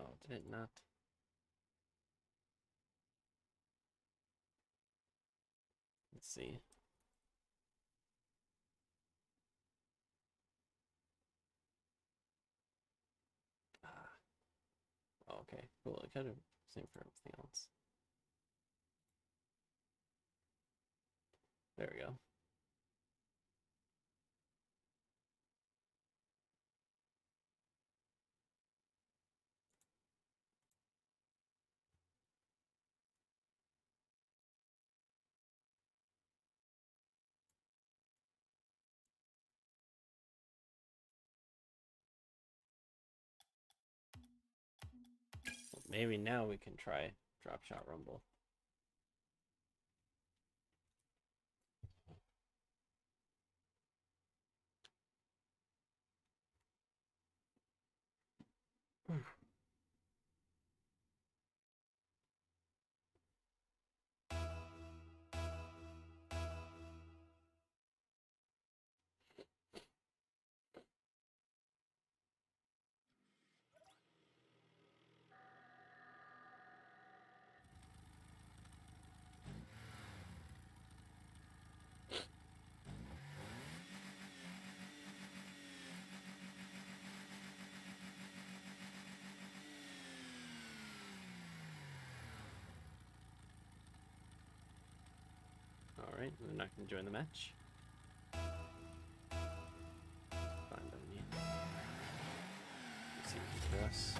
Oh, did it not? Let's see. Ah. Oh, okay. Cool. It kind of same for everything else. There we go. Maybe now we can try drop shot rumble. Alright, they're not going to join the match. Fine by me. It's easy for us.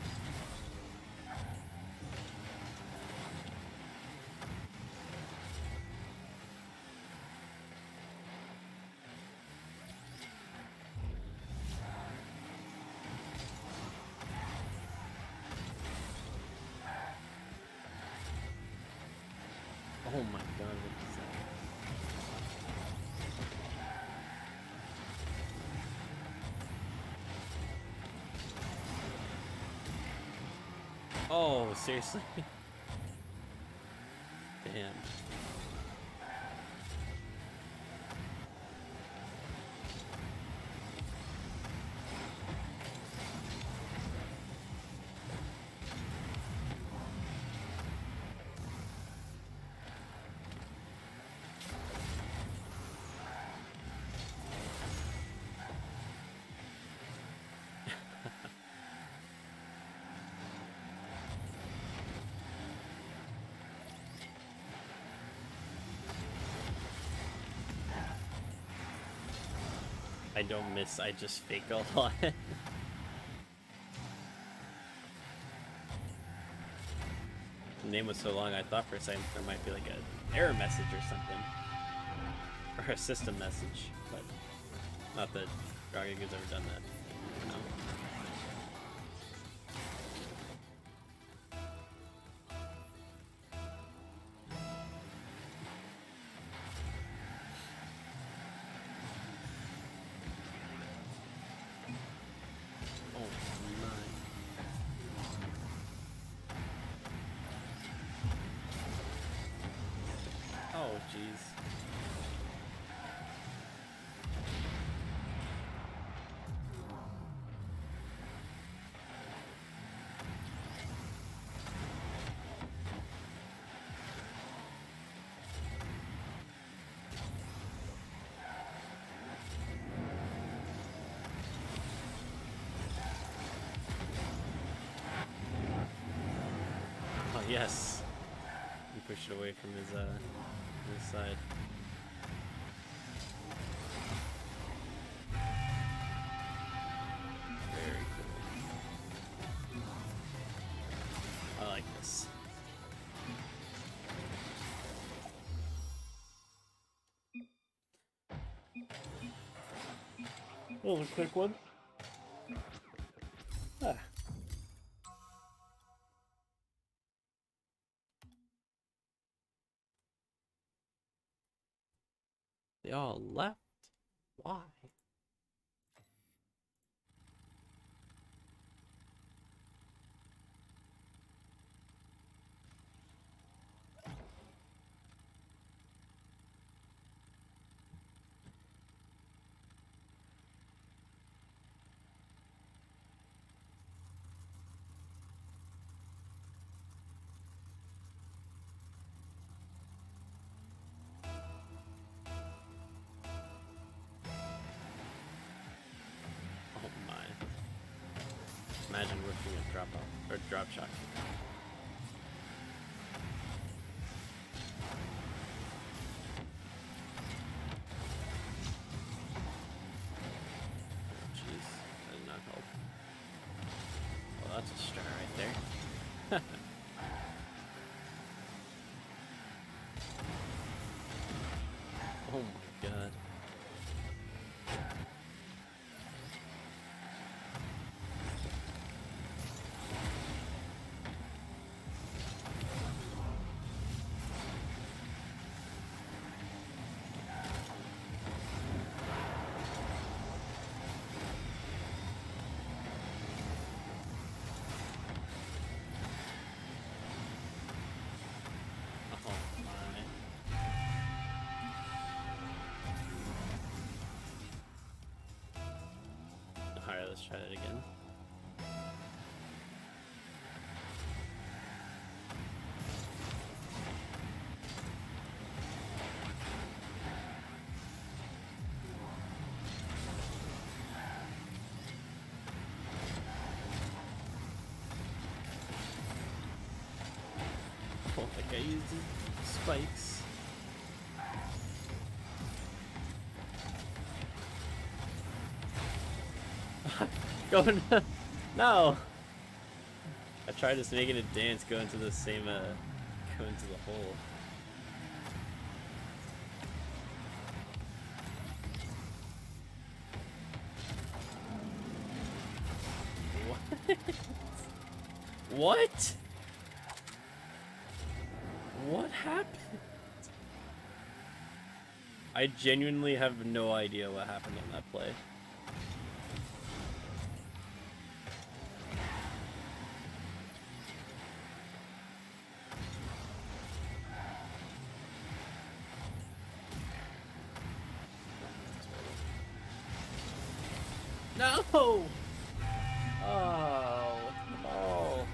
Oh my god, what is that? Oh, seriously? Damn. I don't miss, I just fake a lot. The name was so long, I thought for a second there might be like an error message or something. Or a system message, but not that Ragago's ever done that. No. Oh, jeez. Oh, yes. He pushed it away from his side. Very cool. I like this. That was a quick one. Ah. They all left? Why? working a drop off or drop shot. Jeez, that did not help. Well, that's a star right there. Oh my god. Alright, let's try that again. Oh, that guy used his spikes. Going no. I tried just making it dance, go into the same go into the hole. What? What? What happened? I genuinely have no idea what happened on that play. No! Oh, no.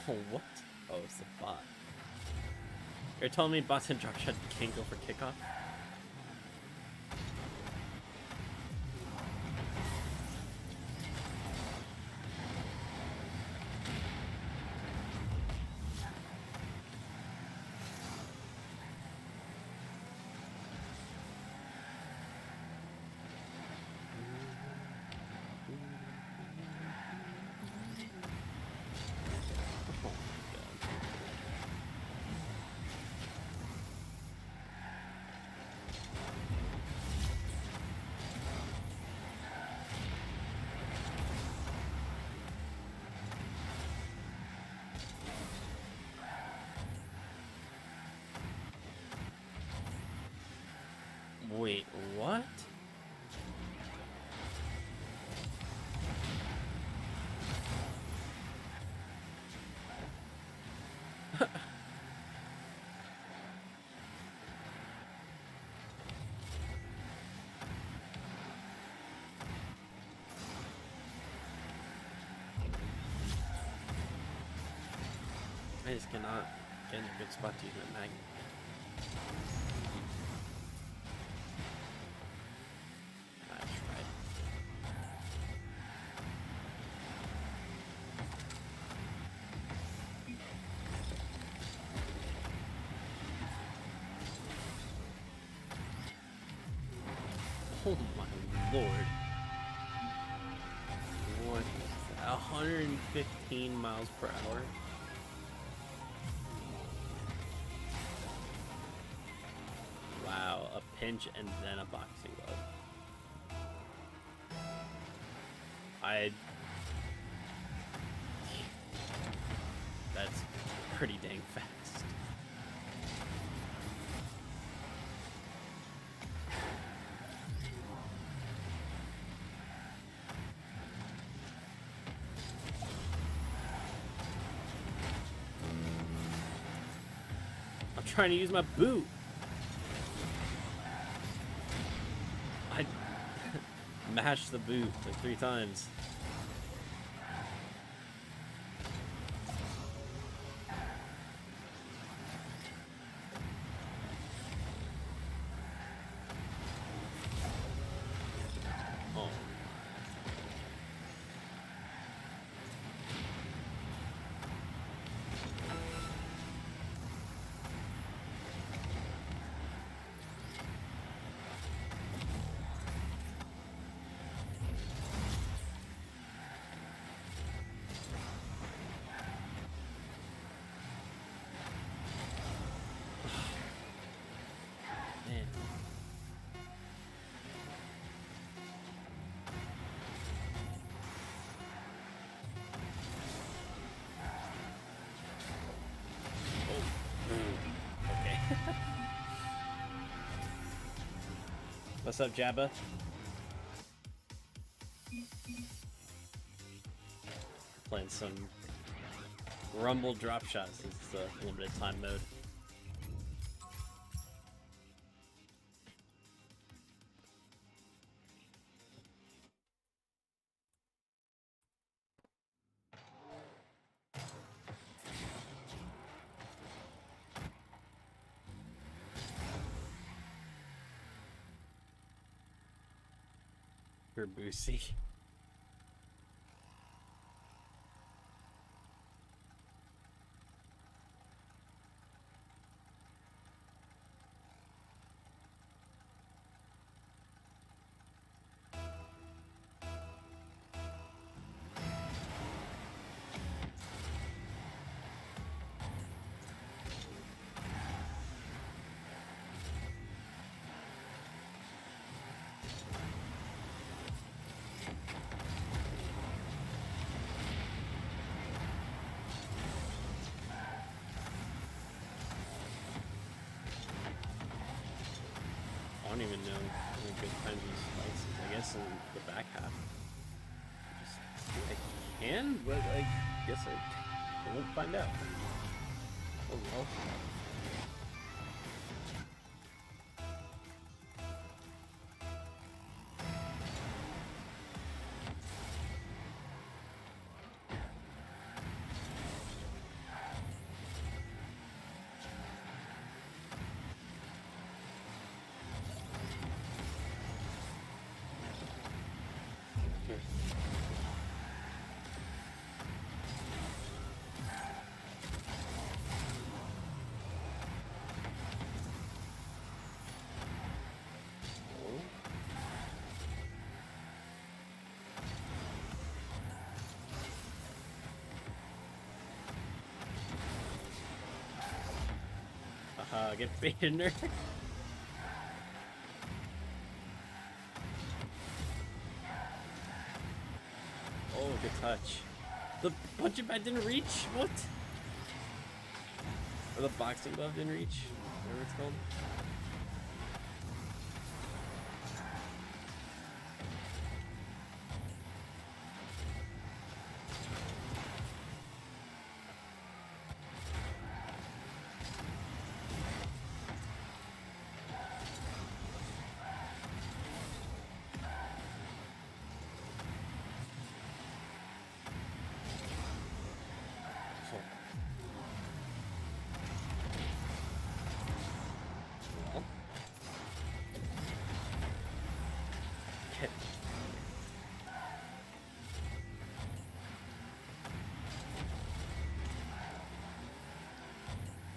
Oh, what? Oh, it's the bot. You're telling me bots and drop shot can't go for kickoff? Wait, what? I just cannot get in a good spot to use my magnet. Oh my lord. What is that? 115 miles per hour? Wow, a pinch and then a boxing glove. That's pretty dang fast. I'm trying to use my boot. I mashed the boot like 3 times. What's up, Jabba? Playing some Rumble drop shots. It's the limited time mode. Boosie. I don't even know how good times these fights is. I guess in the back half. Just do I can, but I guess I won't find out. Oh well. Get baited, nerd. Oh, good touch. The punching bag didn't reach? What? Or the boxing glove didn't reach? Whatever it's called.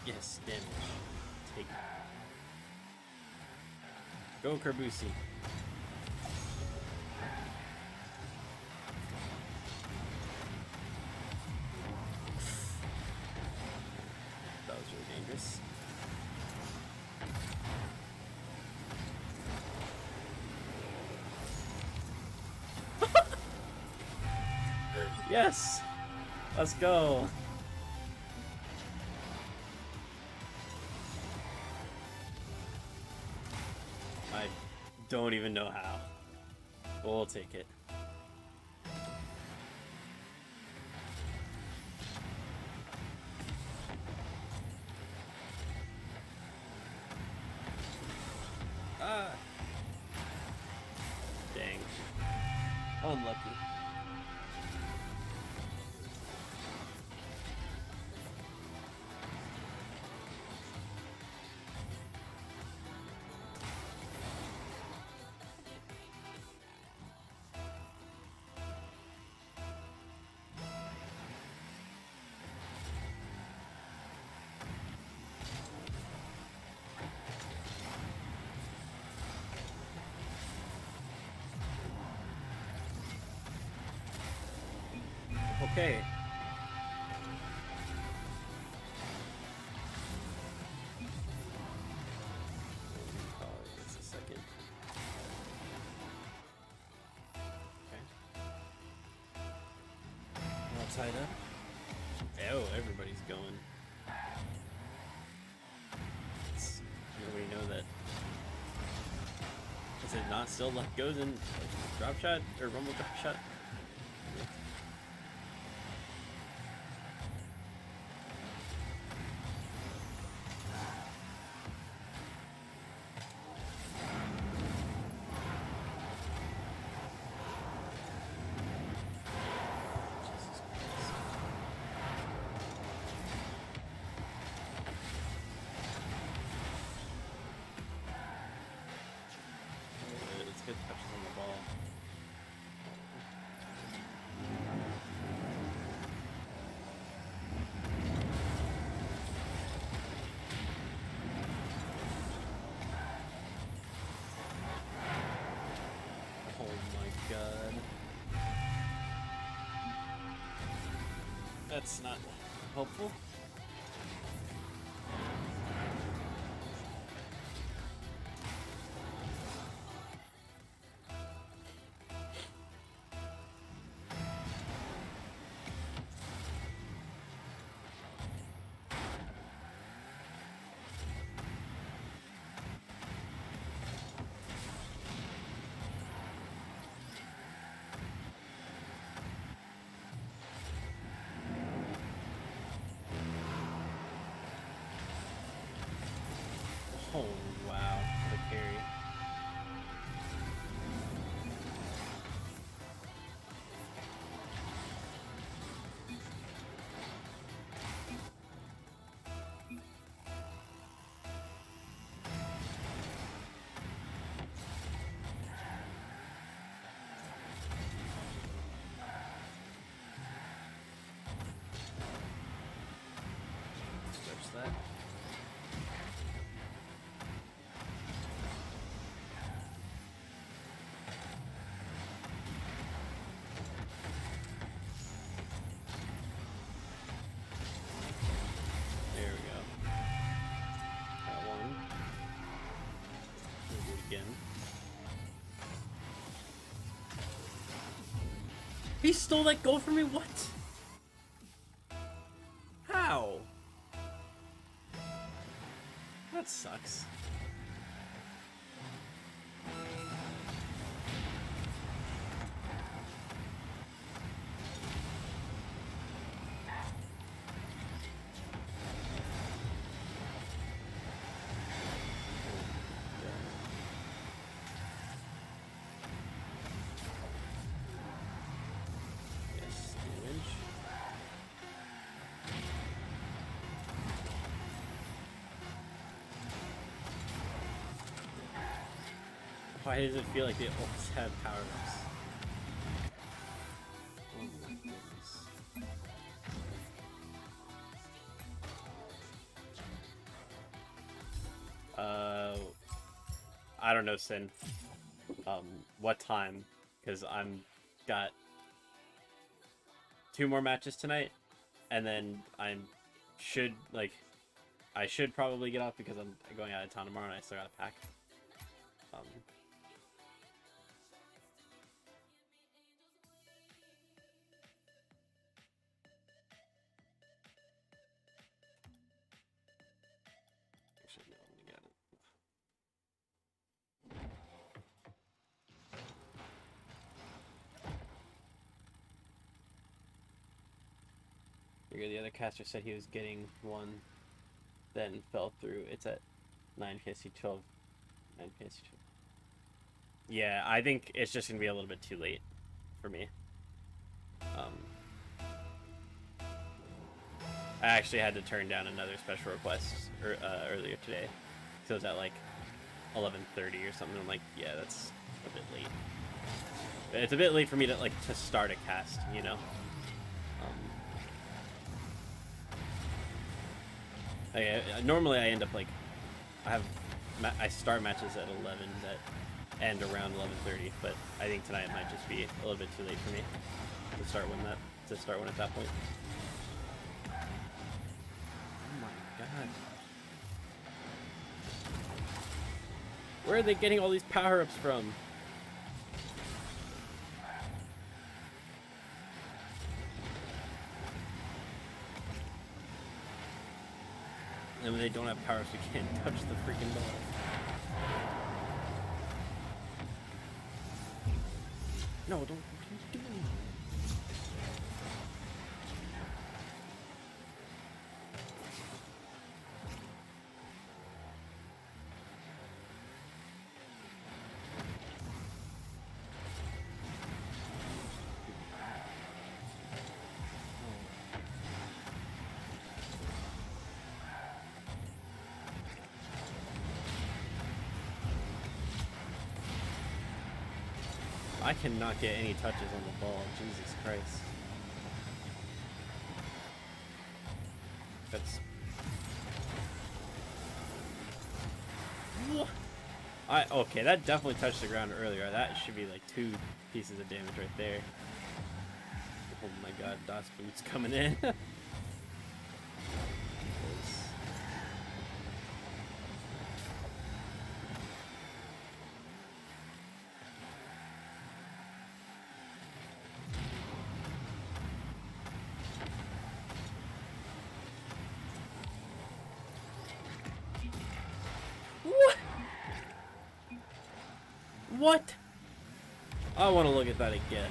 Yes, damage. Take it. Go, Kerbusi. That was really dangerous. Yes! Let's go! I don't even know how. We'll take it. Ah! Dang. Unlucky. Okay. Oh, just a second. Okay. All tied up. Oh, everybody's going. Nobody know that. Is it Nah, still left goes in drop shot or rumble drop shot. Good touches on the ball. Oh my god. That's not helpful. Oh, wow. What a carry. Switch that. There we go. Got one. We'll do it again. He stole that goal from me? What? How? That sucks. Yes, damage. Why does it feel like they always have power-ups? Oh my goodness. I don't know, Sin. What time? Because I'm got 2 more matches tonight, and then I should probably get off because I'm going out of town tomorrow and I still gotta pack. Actually, no, we got it. The other caster said he was getting one, then fell through. It's at 9 KC 12. 9 KC 12. Yeah, I think it's just gonna be a little bit too late for me. I actually had to turn down another special request earlier today, so it was at like 11:30 or something. I'm like, yeah, that's a bit late. It's a bit late for me to start a cast, you know. Normally I end up like I start matches at 11 that end around 11:30, but I think tonight might just be a little bit too late for me to start one at that point. Oh my god. Where are they getting all these power-ups from? And when they don't have power-ups, we can't touch the freaking ball. No, don't. What are you doing? I cannot get any touches on the ball. Jesus Christ. That's... Okay, that definitely touched the ground earlier. That should be like 2 pieces of damage right there. Oh my god, Das Boots coming in. What? I want to look at that again.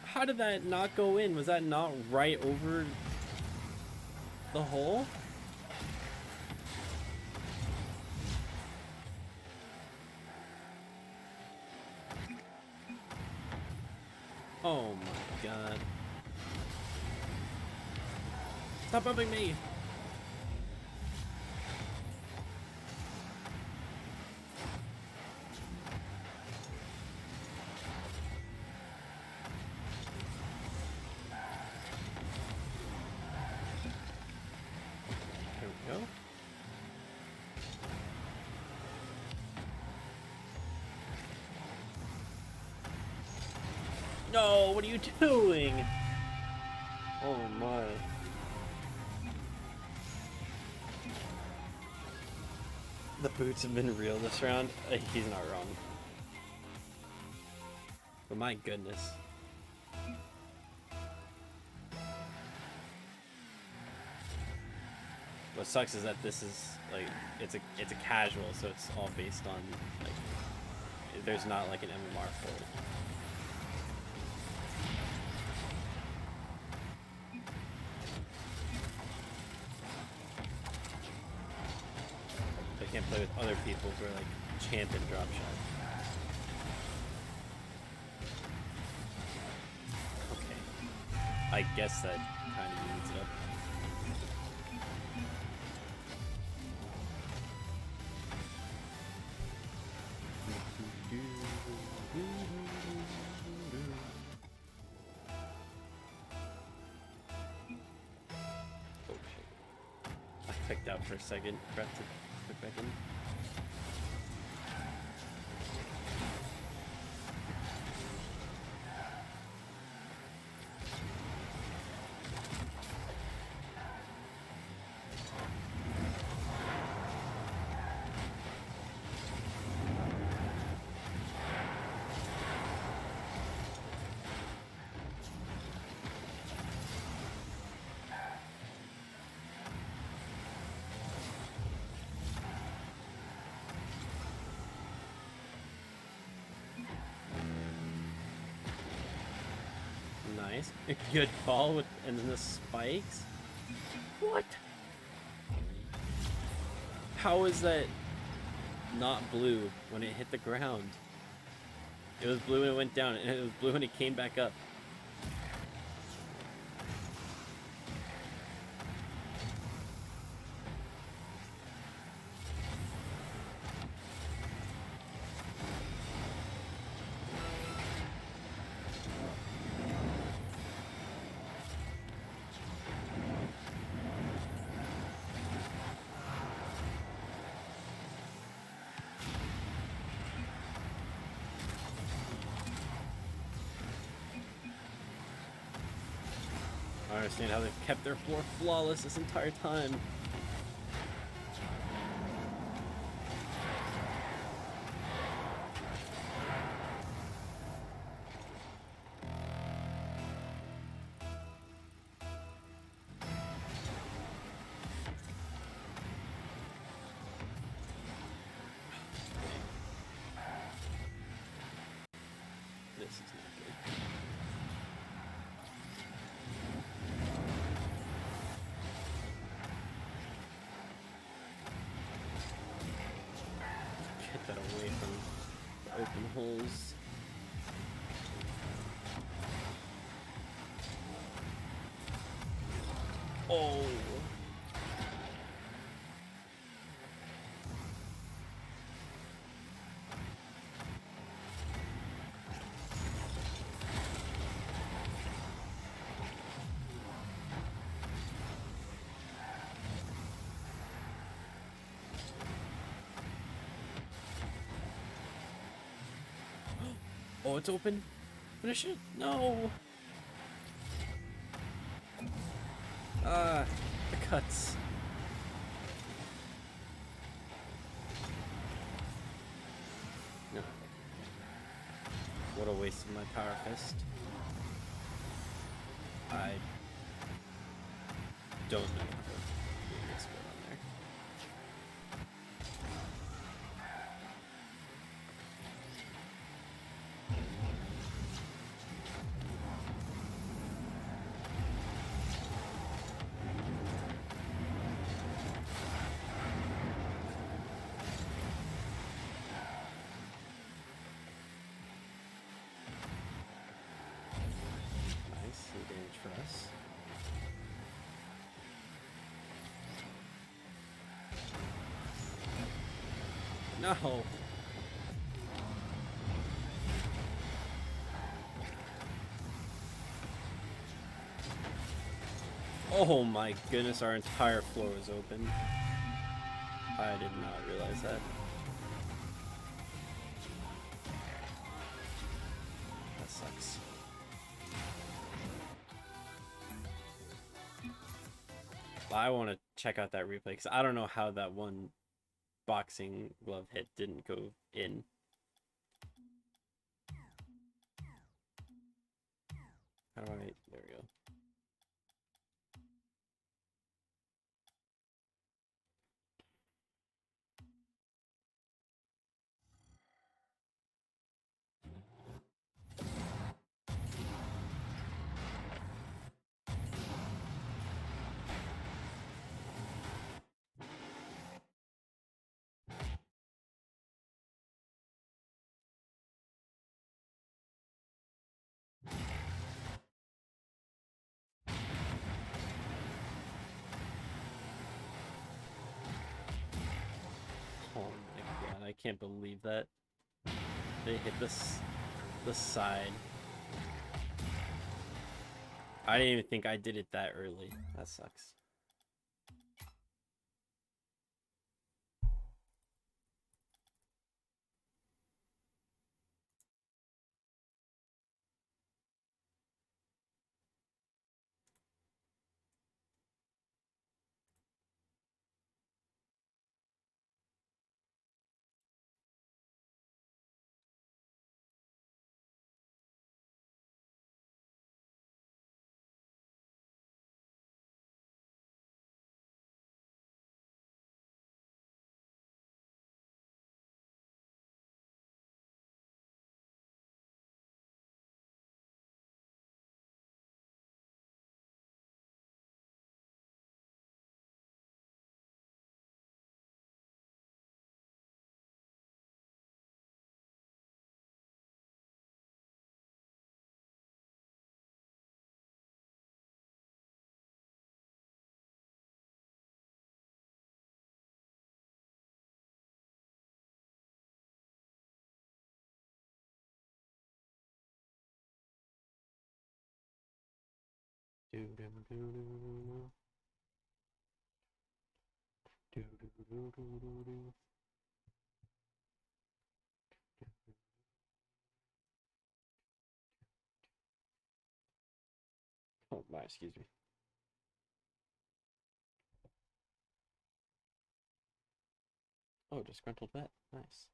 How did that not go in? Was that not right over the hole? Oh my god. Stop bumping me! No, what are you doing? Oh my. The boots have been real this round. He's not wrong. But my goodness. What sucks is that this is like it's a casual, so it's all based on like there's not like an MMR for it. I can't play with other people who are like champion drop shot. Okay. I guess that kind of eats it up. Oh shit. I picked out for a second. Forgot to click back in. Nice. A good ball with and then the spikes. What? How is that not blue when it hit the ground? It was blue when it went down, and it was blue when it came back up. I don't understand how they've kept their floor flawless this entire time. from the open holes. Oh! Oh, it's open. Finish it. No. Ah, the cuts. No. What a waste of my power fist. I don't know how to do this good on there. Nice, no damage for us. No! Oh my goodness, our entire floor is open. I did not realize that. That sucks. I want to check out that replay because I don't know how that one boxing glove hit didn't go in. How do I... There we go. Oh my god, I can't believe that. They hit the side. I didn't even think I did it that early. That sucks. Oh my, excuse me. Oh, disgruntled vet. Nice.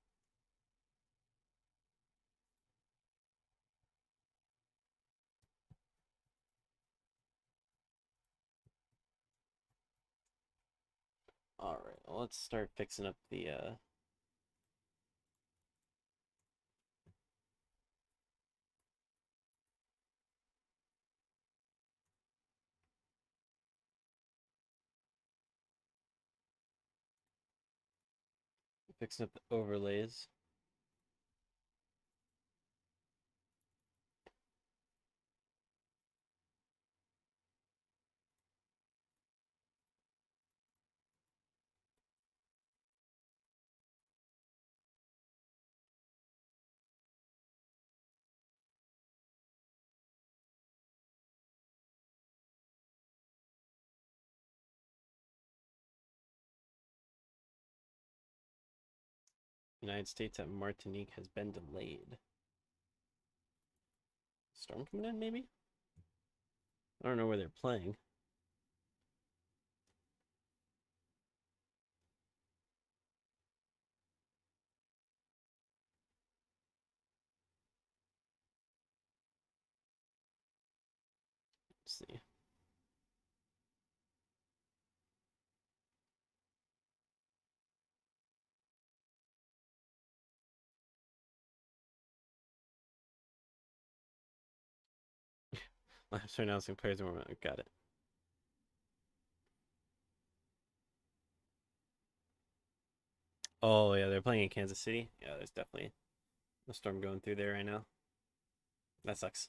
Alright, well, let's start fixing up the overlays. United States at Martinique has been delayed. Storm coming in, maybe? I don't know where they're playing. Let's see. Labs are announcing players in warm-up. Got it. Oh, yeah, they're playing in Kansas City. Yeah, there's definitely a storm going through there right now. That sucks.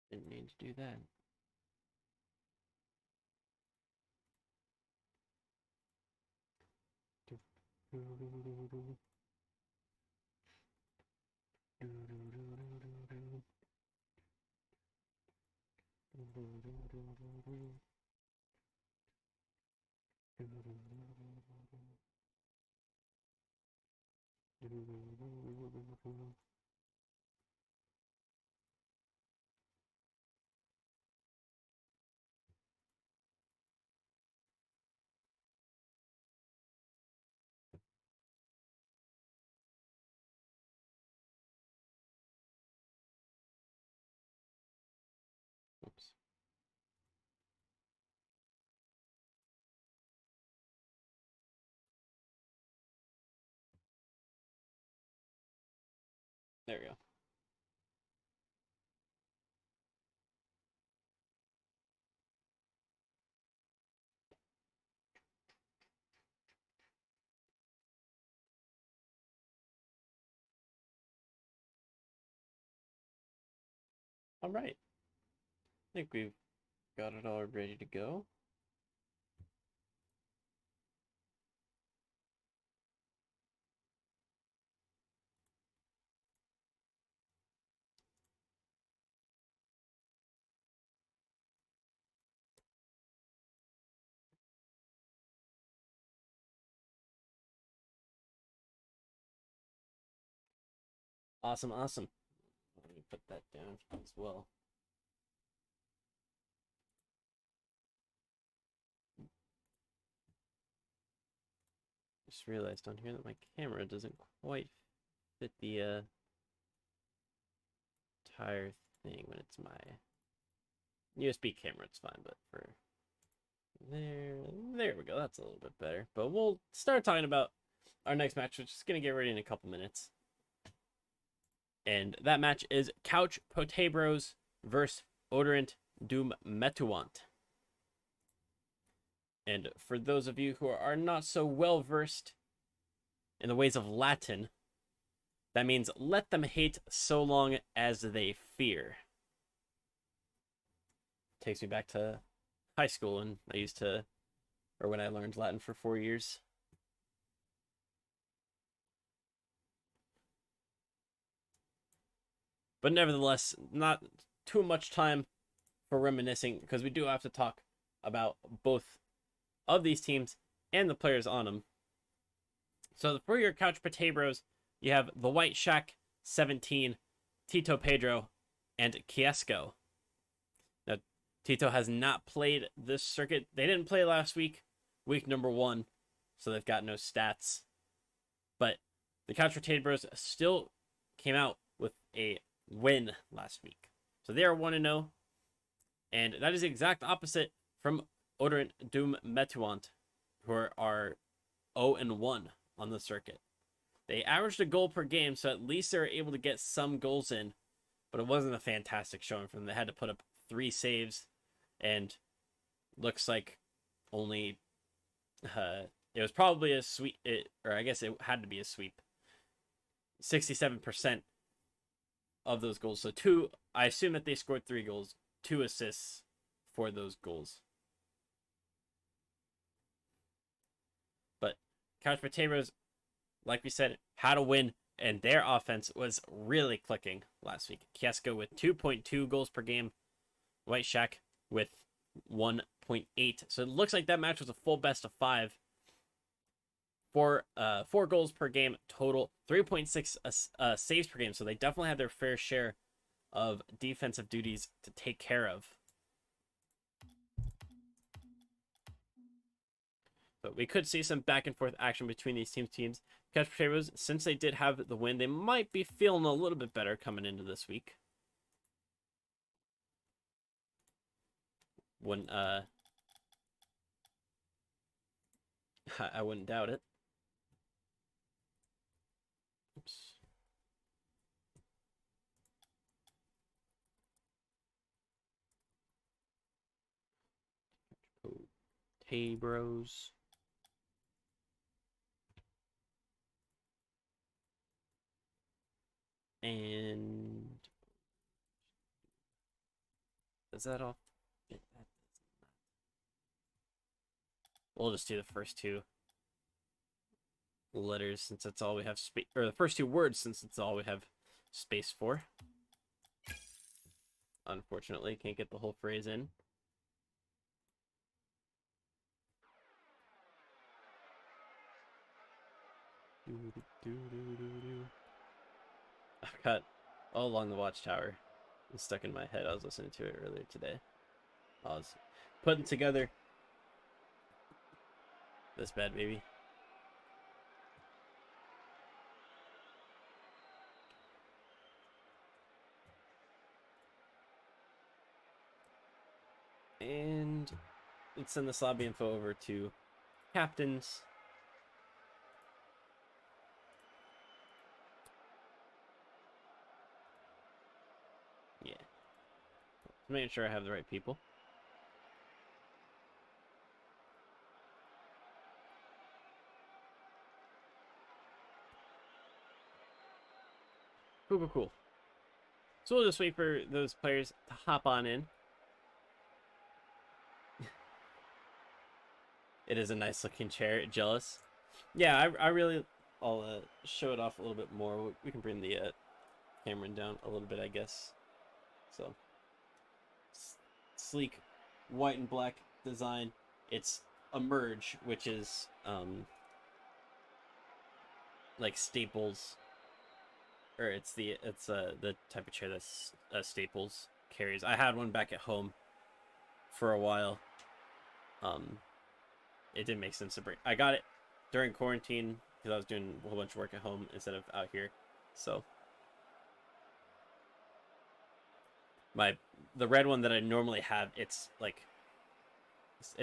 Didn't need to do that. Oops. There we go. All right. I think we've got it all ready to go. Awesome, awesome. Let me put that down as well. Just realized on here that my camera doesn't quite fit the entire thing when it's my USB camera. It's fine, but for there we go. That's a little bit better. But we'll start talking about our next match, which is going to get ready in a couple minutes. And that match is Couch Potabros versus Oderint Doom Metuant. And for those of you who are not so well versed in the ways of Latin, that means let them hate so long as they fear. Takes me back to high school, and when I learned Latin for 4 years. But nevertheless, not too much time for reminiscing, because we do have to talk about both of these teams and the players on them. So for your Couch Potabros, you have the White Shack 17, Tito Pedro, and Kiesco. Now, Tito has not played this circuit. They didn't play last week, week number 1, so they've got no stats. But the Couch Potabros still came out with a win last week. So they are 1-0. And that is the exact opposite from Oderint Doom Metuant, who are 0-1 on the circuit. They averaged a goal per game, so at least they were able to get some goals in, but it wasn't a fantastic showing from them. They had to put up 3 saves, and looks like only it was probably a sweep, or I guess it had to be a sweep. 67% of those goals. So 2, I assume that they scored 3 goals, 2 assists for those goals. But Couch Potabros, like we said, had a win, and their offense was really clicking last week. Kiesco with 2.2 goals per game. White Shack with 1.8. So it looks like that match was a full best of 5. 4 goals per game total, 3.6 saves per game. So they definitely had their fair share of defensive duties to take care of. But we could see some back and forth action between these teams. Couch Potabros, since they did have the win, they might be feeling a little bit better coming into this week. When I wouldn't doubt it. Oops. Potabros. And is that all? We'll just do the first 2 letters since that's all we have space, or the first 2 words since it's all we have space for. Unfortunately, can't get the whole phrase in. I've got All Along the Watchtower. It's stuck in my head. I was listening to it earlier today. I was putting together this bad baby. And let's send this lobby info over to captains. Yeah. Just making sure I have the right people. Cool. So we'll just wait for those players to hop on in. It is a nice looking chair. Jealous? Yeah, I really... I'll show it off a little bit more. We can bring the camera down a little bit, I guess. So, sleek white and black design. It's a merge, which is like Staples, or it's the type of chair that Staples carries. I had one back at home for a while. It didn't make sense to bring. I got it during quarantine because I was doing a whole bunch of work at home instead of out here. So the red one that I normally have, it's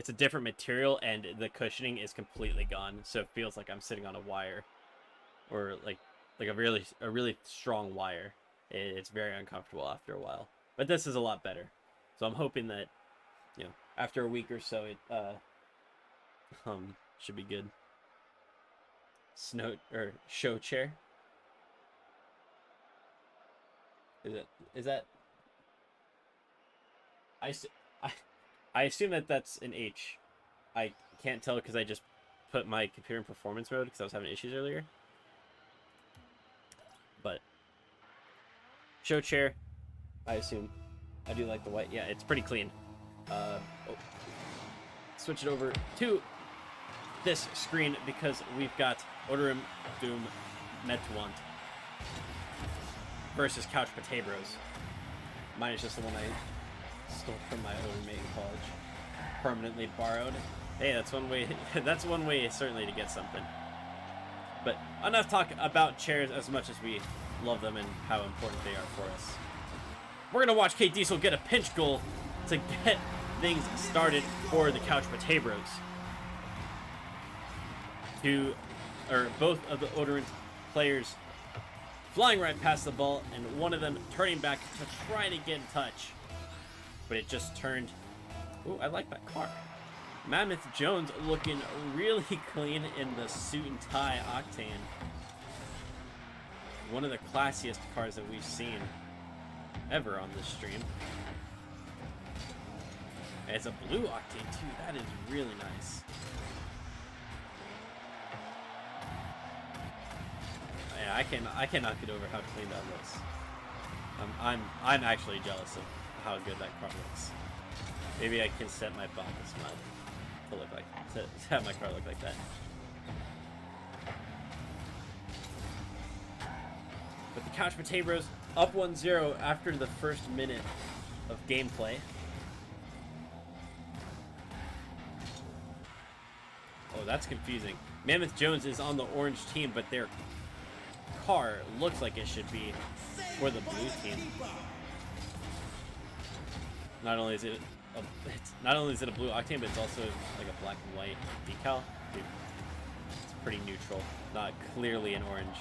a different material and the cushioning is completely gone, so it feels like I'm sitting on a wire, or like a really strong wire. It's very uncomfortable after a while. But this is a lot better. So I'm hoping that, you know, after a week or so it should be good. Show chair. Is that I assume that that's an H. I can't tell because I just put my computer in performance mode because I was having issues earlier. But show chair, I assume. I do like the white. Yeah, it's pretty clean. Switch it over to this screen because we've got Oderint Doom Metuant versus Couch Potabros. Mine is just the one I stole from my older mate in college. Permanently borrowed. Hey, that's one way. That's one way certainly to get something. But enough talk about chairs as much as we love them and how important they are for us. We're gonna watch Kate Diesel get a pinch goal to get things started for the Couch Potabros. both of the Oderint players flying right past the ball, and one of them turning back to try to get in touch. But it just turned. Ooh, I like that car. Mammoth Jones looking really clean in the suit and tie Octane. One of the classiest cars that we've seen ever on this stream. And it's a blue Octane too. That is really nice. Yeah, I cannot get over how clean that looks. I'm actually jealous of how good that car looks. Maybe I can set my bot to smile to look like to have my car look like that. But the Couch Potabros up 1-0 after the first minute of gameplay. Oh, that's confusing. Mammoth Jones is on the orange team, but their car looks like it should be for the blue team. Not only is it a blue Octane, but it's also like a black and white decal. Dude, it's pretty neutral, not clearly an orange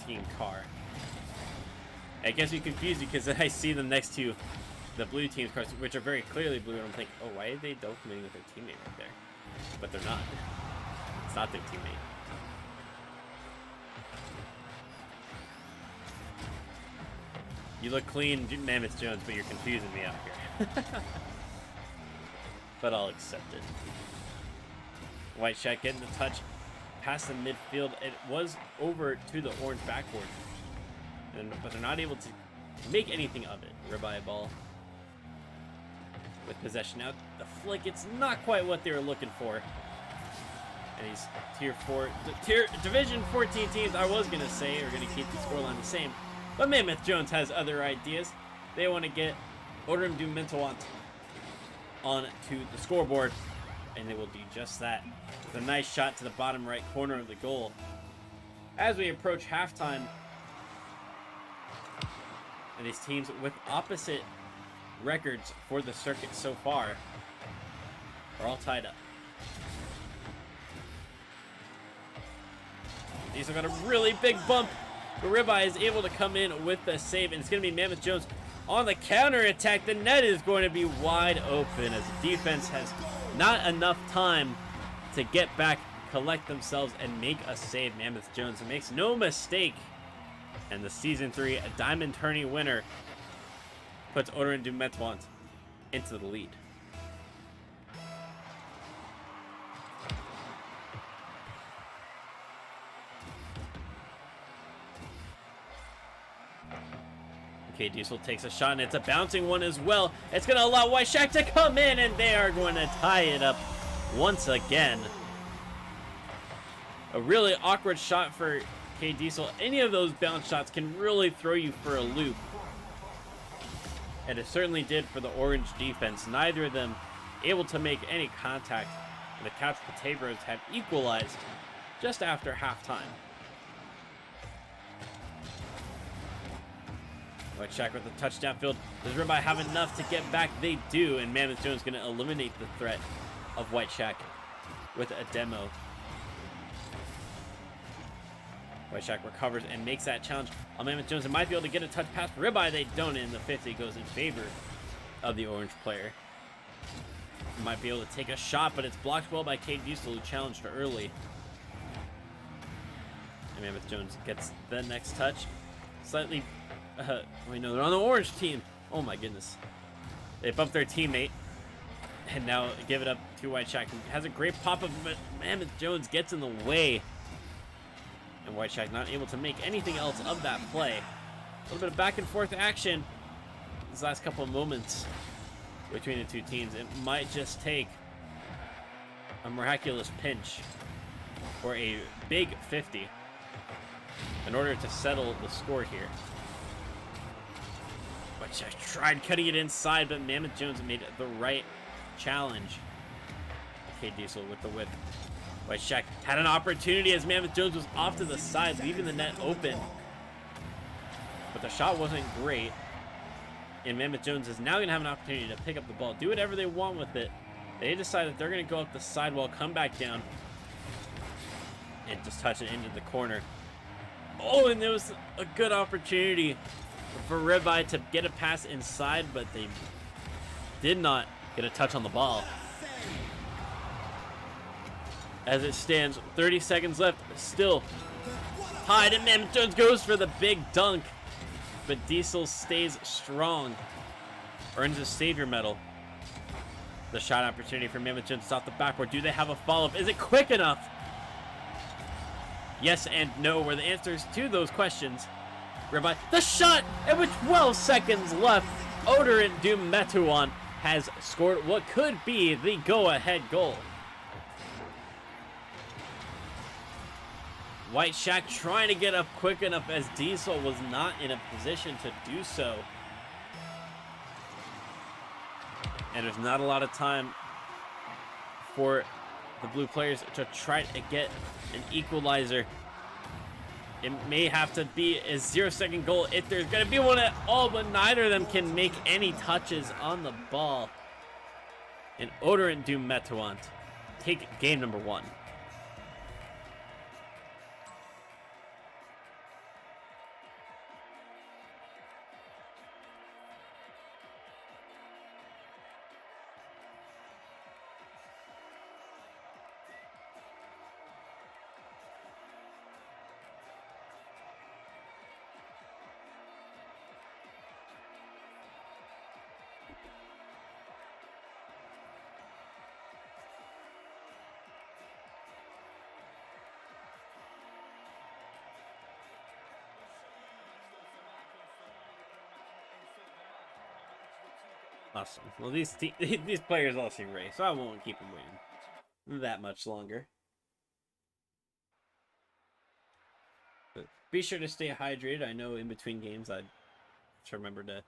team car. I guess you confused because I see them next to the blue team's cars, which are very clearly blue, and I'm thinking, oh, why are they double committing with their teammate right there? But they're not. It's not their teammate. You look clean, Mammoth Jones, but you're confusing me out here. But I'll accept it. White Shack getting the touch past the midfield. It was over to the orange backboard, but they're not able to make anything of it. Ribeye ball with possession now. The flick, it's not quite what they were looking for. And he's Division 14 teams, I was going to say, are going to keep the scoreline the same. But Mammoth Jones has other ideas. They want to get Oderint du Metuant on to the scoreboard, and they will do just that with a nice shot to the bottom right corner of the goal. As we approach halftime, and these teams with opposite records for the circuit so far are all tied up. These have got a really big bump. The Ribeye is able to come in with the save, and it's going to be Mammoth Jones on the counter attack. The net is going to be wide open as the defense has not enough time to get back, collect themselves, and make a save. Mammoth Jones makes no mistake, and the Season 3 Diamond Tourney winner puts Oderint du Metuant into the lead. Okay, Diesel takes a shot, and it's a bouncing one as well. It's going to allow White Shack to come in, and they are going to tie it up once again. A really awkward shot for K Diesel. Any of those bounce shots can really throw you for a loop. And it certainly did for the orange defense. Neither of them able to make any contact. And the Couch Potabros have equalized just after halftime. White Shack with the touchdown field. Does Ribeye have enough to get back? They do, and Mammoth Jones going to eliminate the threat of White Shack with a demo. White Shack recovers and makes that challenge on Mammoth Jones. They might be able to get a touch past Ribeye. They don't, and the 50 goes in favor of the orange player. Might be able to take a shot, but it's blocked well by K Diesel, who challenged early. And Mammoth Jones gets the next touch. Slightly... wait, no, they're on the orange team. Oh my goodness. They bumped their teammate. And now give it up to White Shack. Has a great pop-up, but Mammoth Jones gets in the way. And White Shack not able to make anything else of that play. A little bit of back and forth action these last couple of moments between the two teams. It might just take a miraculous pinch or a big 50 in order to settle the score here. White Shack tried cutting it inside, but Mammoth Jones made the right challenge. Okay, Diesel with the whip. White Shack had an opportunity as Mammoth Jones was off to the side, leaving the net open. But the shot wasn't great. And Mammoth Jones is now going to have an opportunity to pick up the ball, do whatever they want with it. They decide that they're going to go up the sidewall, come back down. and just touch it into the corner. Oh, and there was a good opportunity for Ribeye to get a pass inside, but they did not get a touch on the ball. As it stands, 30 seconds left, still tied, and Mammoth Jones goes for the big dunk, but Diesel stays strong, earns a savior medal. The shot opportunity for Mammoth Jones off the backboard. Do they have a follow-up? Is it quick enough? Yes and no were the answers to those questions. Ribeye, the shot, and with 12 seconds left, Oderint Metuant has scored what could be the go-ahead goal. White Shack trying to get up quick enough as Diesel was not in a position to do so. And there's not a lot of time for the blue players to try to get an equalizer. It may have to be a 0-second goal if there's going to be one at all, but neither of them can make any touches on the ball. And Oderint Metuant take game number 1. Awesome. Well, these players all seem ready, so I won't keep them waiting that much longer. But be sure to stay hydrated. I know in between games I should remember to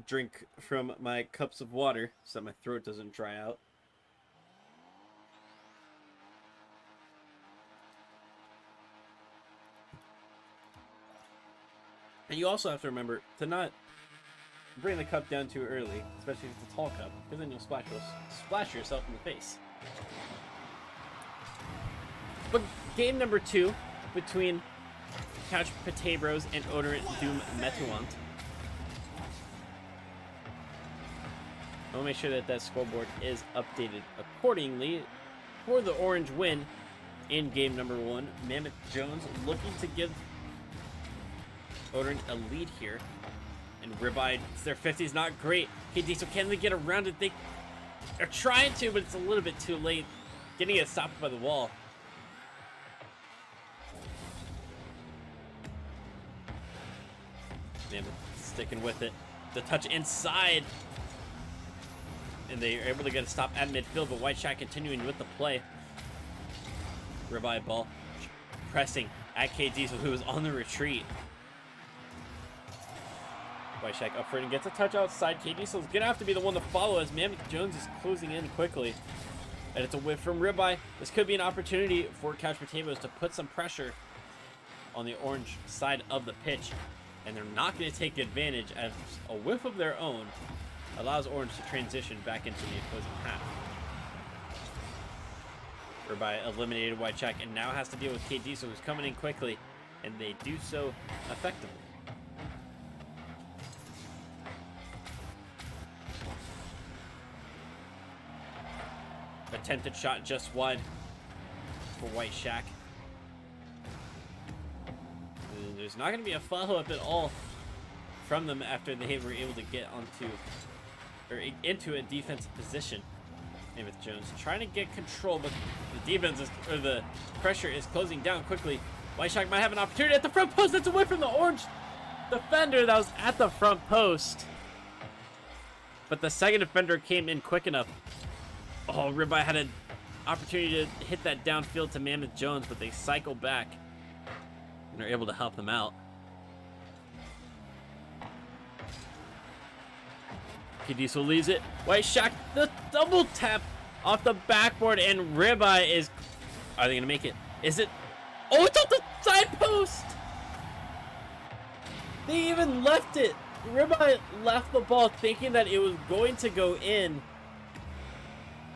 drink from my cups of water so that my throat doesn't dry out. And you also have to remember to not bring the cup down too early, especially if it's a tall cup, because then you'll splash yourself in the face. But game number 2 between Couch Potabros and Oderint Metuant. I'll make sure that that scoreboard is updated accordingly for the orange win in game number 1. Mammoth Jones looking to give Oderint a lead here. And Ribeye, their 50 is not great. Okay, Diesel, can they get around it? They're trying to, but it's a little bit too late. Getting it stopped by the wall. Mammoth sticking with it. The touch inside. And they are able to get a stop at midfield, but White Shack continuing with the play. Ribeye ball pressing at K Diesel, who is on the retreat. White Shack up for it and gets a touch outside. K Diesel is going to have to be the one to follow as Mammoth Jones is closing in quickly. And it's a whiff from Ribeye. This could be an opportunity for Couch Potabros to put some pressure on the orange side of the pitch. And they're not going to take advantage as a whiff of their own allows Orange to transition back into the opposing half. Ribeye eliminated White Shack and now has to deal with K Diesel, who's coming in quickly. And they do so effectively. Attempted shot just wide for White Shack. And there's not going to be a follow-up at all from them after they were able to get into a defensive position. Mammoth Jones trying to get control, but the defense is, or the pressure is closing down quickly. White Shack might have an opportunity at the front post. That's away from the orange defender that was at the front post. But the second defender came in quick enough. Oh, Ribeye had an opportunity to hit that downfield to Mammoth Jones, but they cycle back and are able to help them out. K Diesel leaves it. White Shack, the double tap off the backboard, and Ribeye is... Are they going to make it? Is it... Oh, it's off the side post! They even left it. Ribeye left the ball thinking that it was going to go in.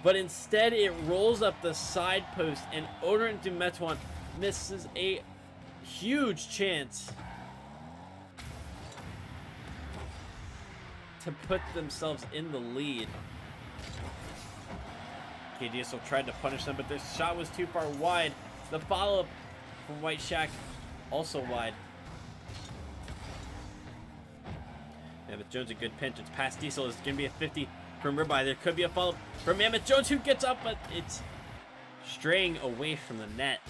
But instead, it rolls up the side post, and Oderint Metuant misses a huge chance to put themselves in the lead. Diesel tried to punish them, but their shot was too far wide. The follow-up from White Shack also wide. Mammoth Jones a good pinch. It's past Diesel. It's going to be a 50 from Ribeye. There could be a follow-up from Mammoth Jones, who gets up, but it's straying away from the net.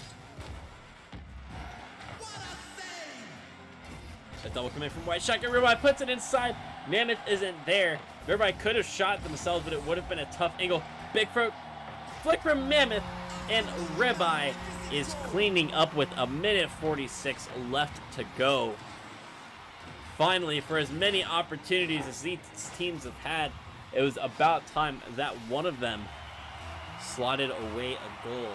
A double commit from White Shack, and Ribeye puts it inside. Mammoth isn't there. Ribeye could have shot themselves, but it would have been a tough angle. Big flick from Mammoth, and Ribeye is cleaning up with a minute 46 left to go. Finally, for as many opportunities as these teams have had, it was about time that one of them slotted away a goal.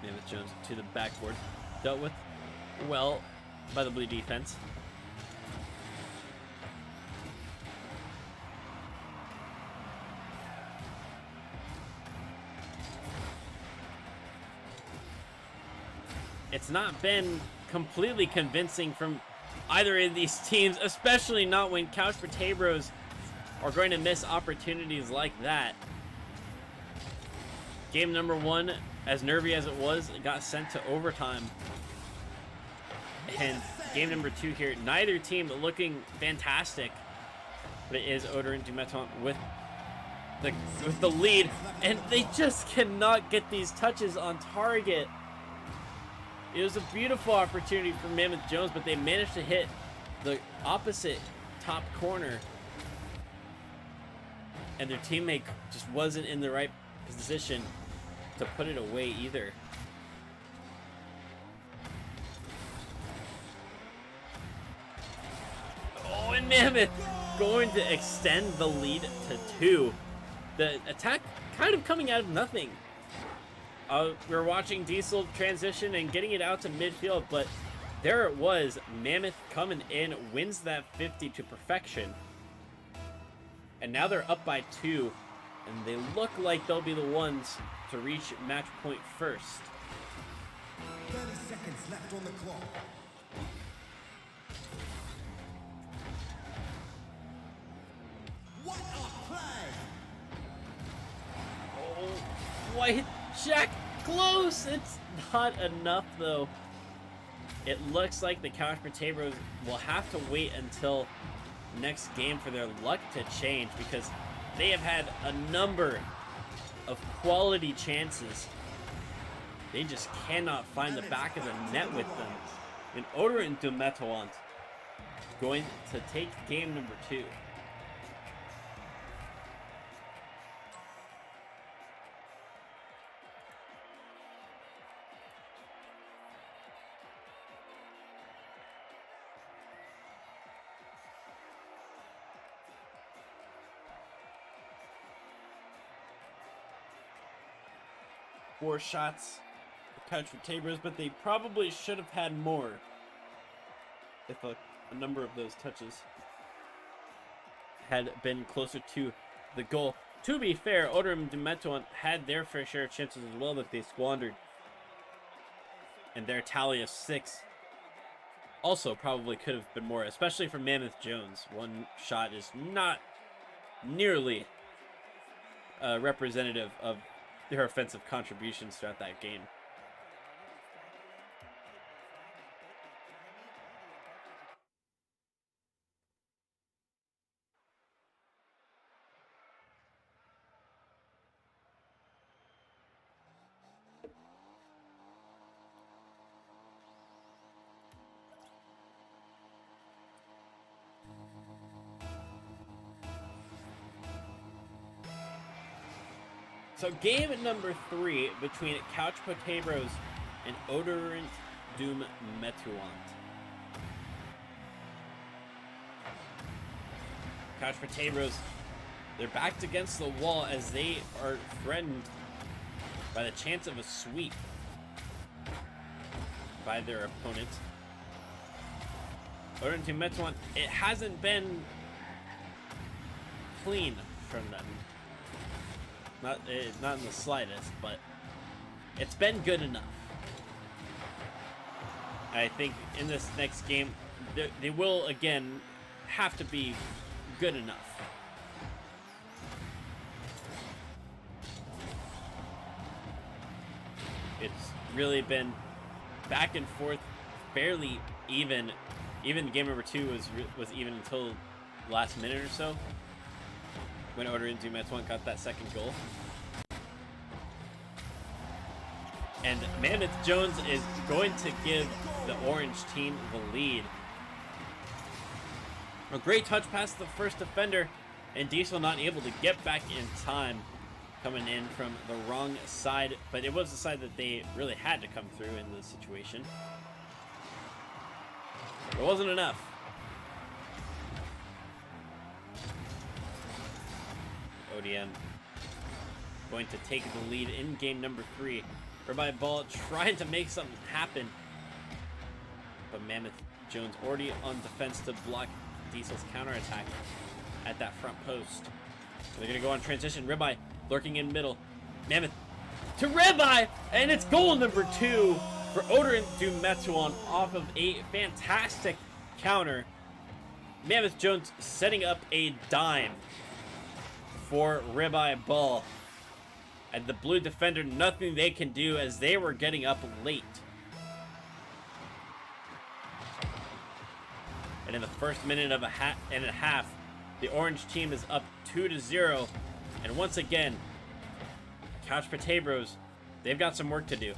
Mammoth Jones to the backboard, dealt with well by the blue defense. It's not been completely convincing from either of these teams, especially not when Couch Potabros are going to miss opportunities like that. Game number 1, as nervy as it was, it got sent to overtime. And game number 2 here, neither team looking fantastic, but it is Oderint du Metuant with the lead, and they just cannot get these touches on target. It was a beautiful opportunity for Mammoth Jones, but they managed to hit the opposite top corner, and their teammate just wasn't in the right position to put it away either. Oh, and Mammoth going to extend the lead to 2. The attack kind of coming out of nothing. We were watching Diesel transition and getting it out to midfield, but there it was. Mammoth coming in, wins that 50 to perfection. And now they're up by 2, and they look like they'll be the ones to reach match point first. 30 seconds left on the clock. What a play! Oh, White Shack close. It's not enough though. It looks like the Couch Potabros will have to wait until next game for their luck to change, because they have had a number of quality chances. They just cannot find the back of the net with them. And Oderint du Metuant going to take game number 2. Four shots for Couch Potabros, but they probably should have had more if a number of those touches had been closer to the goal. To be fair, Oderint du Metuant had their fair share of chances as well that they squandered. And their tally of 6 also probably could have been more, especially for Mammoth Jones. One shot is not nearly representative of their offensive contributions throughout that game. So game number 3 between Couch Potabros and Oderint du Metuant. Couch Potabros, they're backed against the wall as they are threatened by the chance of a sweep by their opponent. Oderint du Metuant, it hasn't been clean from them. Not in the slightest, but it's been good enough. I think in this next game, they will again have to be good enough. It's really been back and forth, fairly even. Even game number 2 was even until the last minute or so, when Oderint and Metuant got that second goal. And Mammoth Jones is going to give the orange team the lead. A great touch past the first defender, and Diesel not able to get back in time, coming in from the wrong side, but it was the side that they really had to come through in this situation. It wasn't enough. ODM going to take the lead in game number 3. Whereby Ball trying to make something happen, but Mammoth Jones already on defense to block Diesel's counterattack at that front post. They're going to go on transition. Ribeye lurking in middle. Mammoth to Ribeye, and it's goal number 2 for Oderint du Metuant off of a fantastic counter. Mammoth Jones setting up a dime for Ribeye Ball. And the blue defender, nothing they can do as they were getting up late. And in the first minute of and a half, the orange team is up 2-0. And once again, Couch Potabros, they've got some work to do.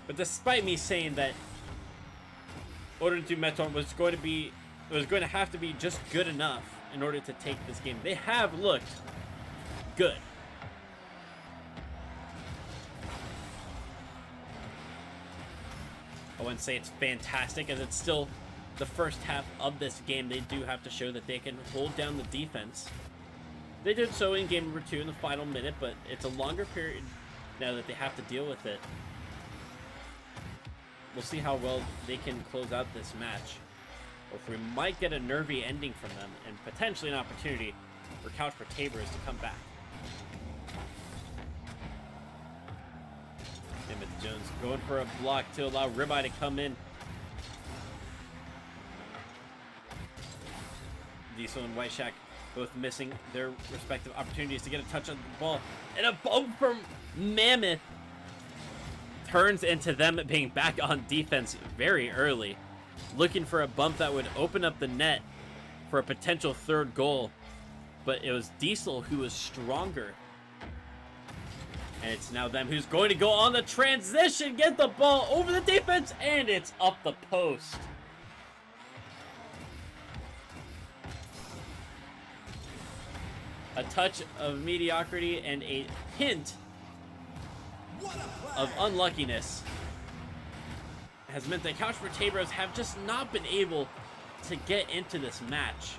But despite me saying that Oderint du Metuant was going to have to be just good enough in order to take this game, they have looked good. I wouldn't say it's fantastic, as it's still the first half of this game. They do have to show that they can hold down the defense. They did so in game number 2 in the final minute, but it's a longer period now that they have to deal with it. We'll see how well they can close out this match. Or if we might get a nervy ending from them, and potentially an opportunity for Couch Potabros to come back. Mammoth Jones going for a block to allow Ribeye to come in. Diesel and White Shack both missing their respective opportunities to get a touch on the ball. And a bump from Mammoth turns into them being back on defense very early. Looking for a bump that would open up the net for a potential third goal. But it was Diesel who was stronger. And it's now them who's going to go on the transition, get the ball over the defense, and it's up the post. A touch of mediocrity and a hint of unluckiness has meant that Couch Potabros have just not been able to get into this match.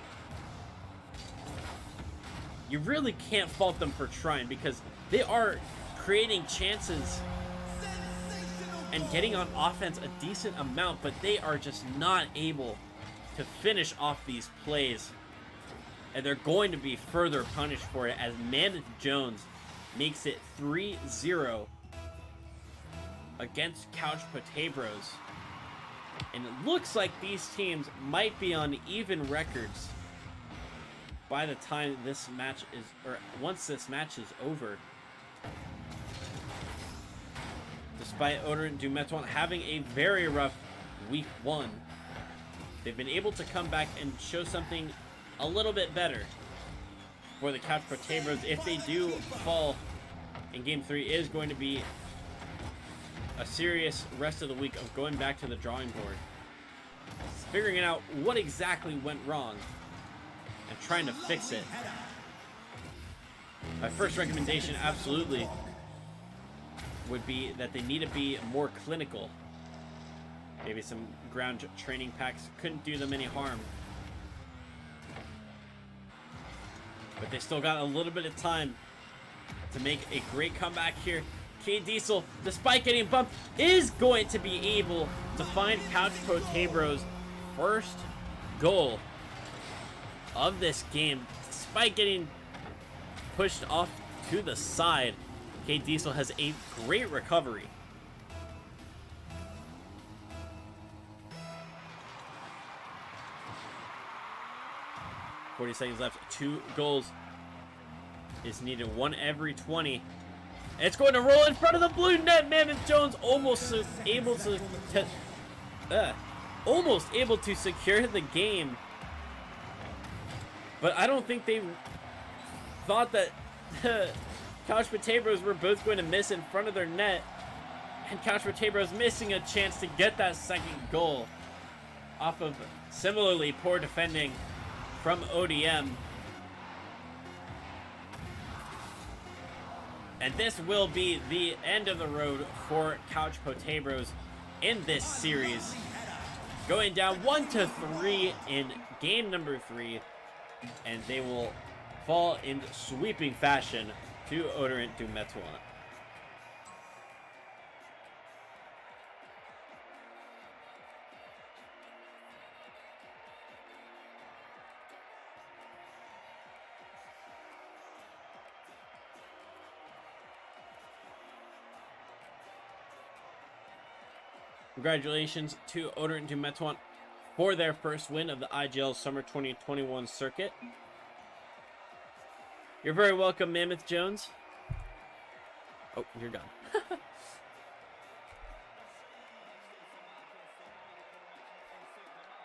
You really can't fault them for trying, because they are creating chances and getting on offense a decent amount, but they are just not able to finish off these plays. And they're going to be further punished for it as Mammoth Jones makes it 3-0 against Couch Potabros. And it looks like these teams might be on even records by the time this match is, or once this match is over. Despite Oderint du Metuant having a very rough week 1, they've been able to come back and show something a little bit better for the Couch Potabros. If they do fall in game 3, it is going to be a serious rest of the week of going back to the drawing board, figuring out what exactly went wrong and trying to fix it. My first recommendation absolutely would be that they need to be more clinical. Maybe some ground training packs couldn't do them any harm. But they still got a little bit of time to make a great comeback here. K Diesel, despite getting bumped, is going to be able to find Couch Potabros' first goal of this game. Despite getting pushed off to the side, K Diesel has a great recovery. $40 left. 2 goals is needed. 1 every 20. It's going to roll in front of the blue net. Mammoth Jones almost able to secure the game. But I don't think they thought that Couch Potabros were both going to miss in front of their net. And Couch Potabros missing a chance to get that second goal off of similarly poor defending from ODM. And this will be the end of the road for Couch Potabros in this series. Going down 1-3 in game number 3. And they will fall in sweeping fashion to Oderint du Metuant. Congratulations to Oderint du Metuant for their first win of the IGL Summer 2021 circuit. You're very welcome, Mammoth Jones. Oh, you're gone.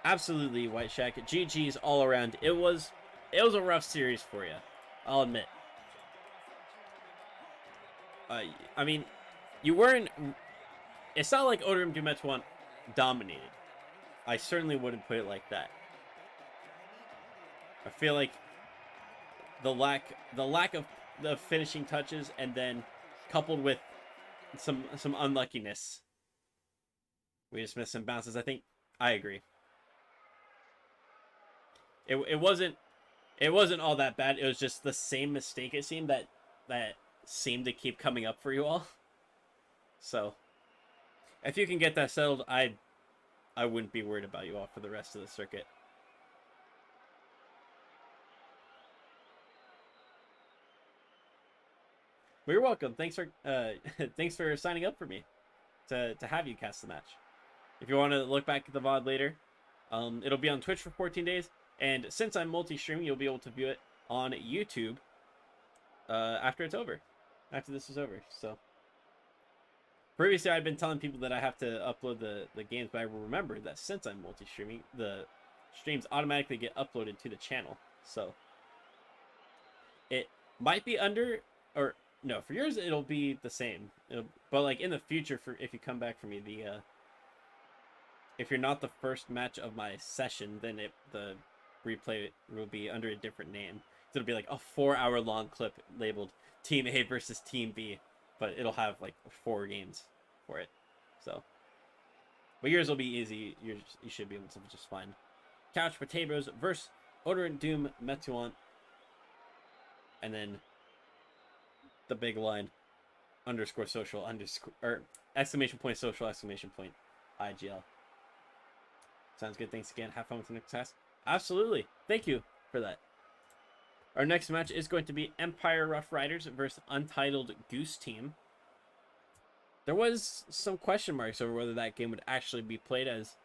Absolutely, White Shack. GG's all around. It was a rough series for you, I'll admit. I mean, you weren't. It's not like Oderint du Metuant dominated. I certainly wouldn't put it like that. I feel like the lack of the finishing touches, and then coupled with some unluckiness, we just missed some bounces. I think I agree. It wasn't all that bad. It was just the same mistake, it seemed, that seemed to keep coming up for you all. So if you can get that settled, I wouldn't be worried about you all for the rest of the circuit. Well, you're welcome. Thanks for signing up for me to have you cast the match. If you want to look back at the VOD later, it'll be on Twitch for 14 days. And since I'm multi-streaming, you'll be able to view it on YouTube after it's over. After this is over. So previously, I've been telling people that I have to upload the games, but I remember that since I'm multi-streaming, the streams automatically get uploaded to the channel. So it might be under, or no, for yours it'll be the same. But like in the future, if you come back for me, if you're not the first match of my session, then the replay will be under a different name. So it'll be like a 4-hour long clip labeled Team A versus Team B, but it'll have like 4 games for it. So, but yours will be easy. You should be able to just find Couch Potabros versus Oderint du Metuant, and then the big line _social or exclamation point social exclamation point IGL. Sounds good. Thanks again. Have fun with the next task. Absolutely. Thank you for that. Our next match is going to be Empire Rough Riders versus Untitled Goose Team. There was some question marks over whether that game would actually be played, as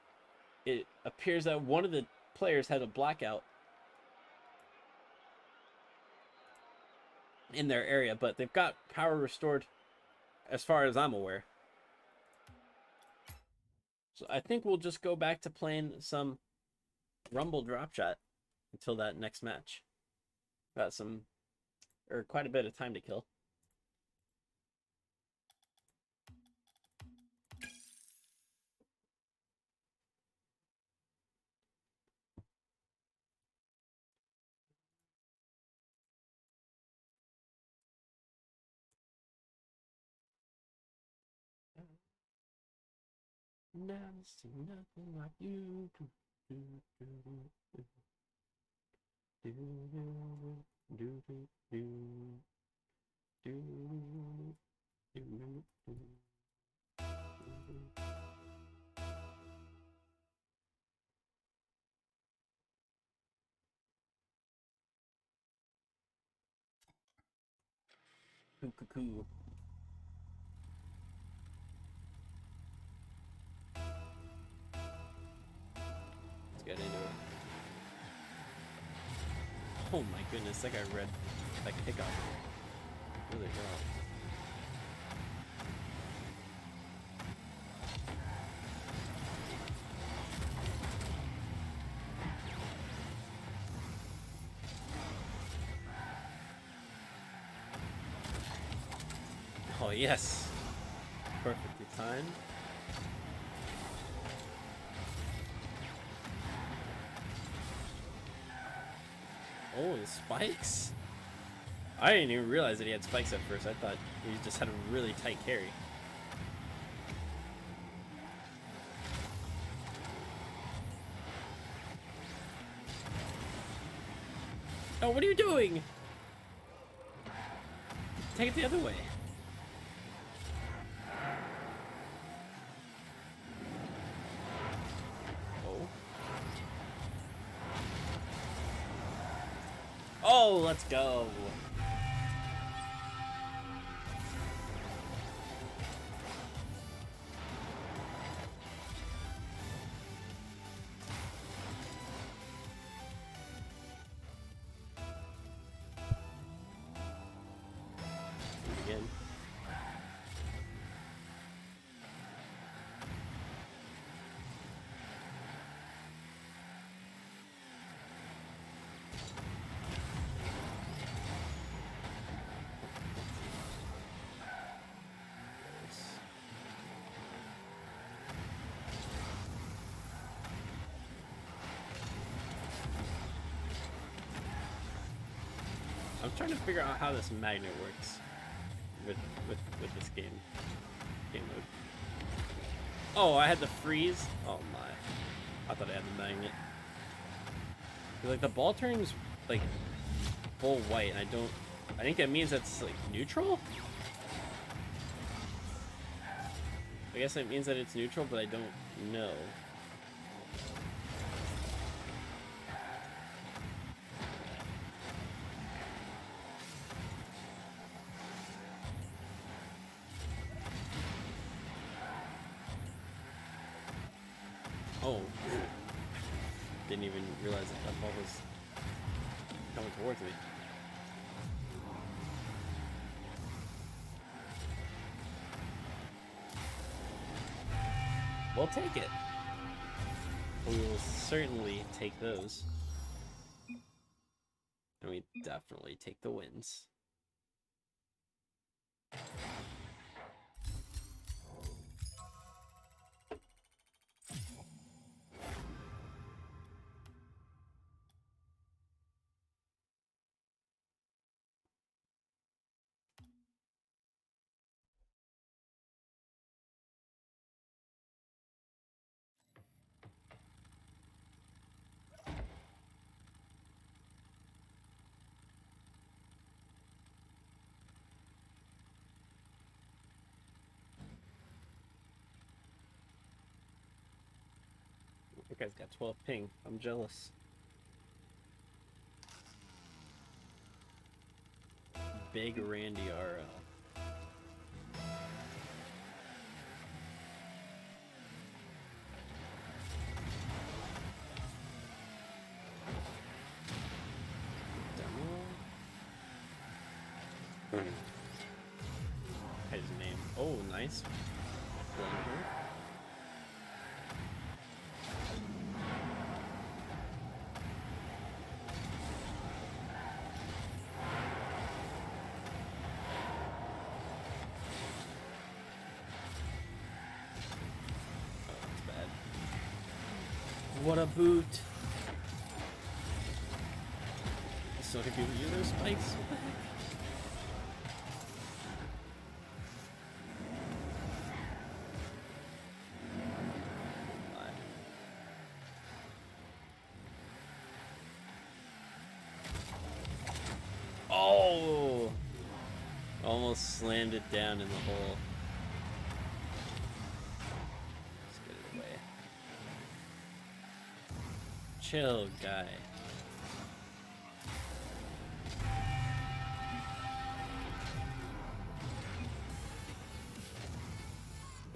it appears that one of the players had a blackout in their area, but they've got power restored as far as I'm aware. So I think we'll just go back to playing some Rumble Drop Shot until that next match. Got quite a bit of time to kill. Never seen nothing like you. Cuckoo. Let's get into it. Oh my goodness, that guy read like a hiccup really well. Oh yes, perfectly timed. Oh, the spikes! I didn't even realize that he had spikes at first. I thought he just had a really tight carry. Oh, what are you doing? Take it the other way. Oh, let's go. Again. I'm trying to figure out how this magnet works with this game mode. Oh, I had the freeze. Oh my! I thought I had the magnet. Like the ball turns like full white, and I think that means that's like neutral. I guess it means that it's neutral, but I don't know. Oh, didn't even realize that ball was coming towards me. We'll take it. We will certainly take those. And we definitely take the wins. That guy's got 12 ping. I'm jealous. Big Randy RL. His name. Oh, nice. Blunder. What a boot! So if you use those spikes, what the heck? Oh! Almost slammed it down in the hole. Let's get it away. Chill, guy.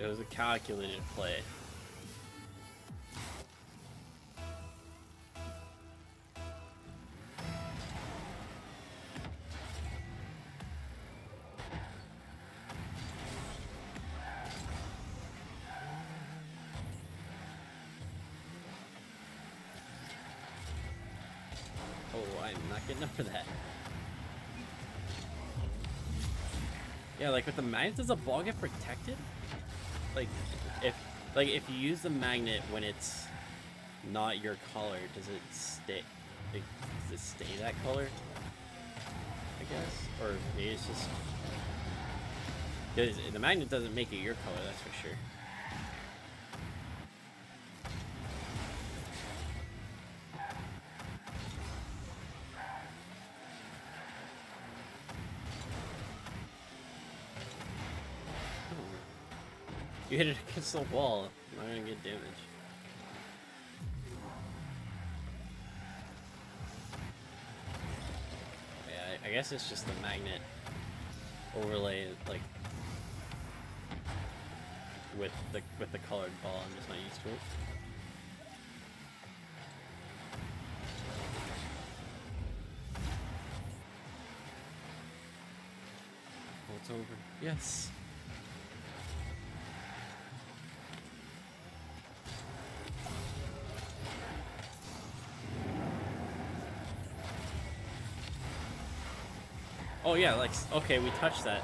It was a calculated play. Oh, I'm not getting up for that. Yeah, like with the magnet, does the ball get protected? Like if you use the magnet when it's not your color, does it stay? Like, does it stay that color? I guess, or maybe it's just because the magnet doesn't make it your color. That's for sure. You hit it against the wall, I'm not gonna get damage. Yeah, I guess it's just the magnet overlay, like with the colored ball. I'm just not used to it. Oh, it's over. Yes. Oh yeah, like, okay, we touched that,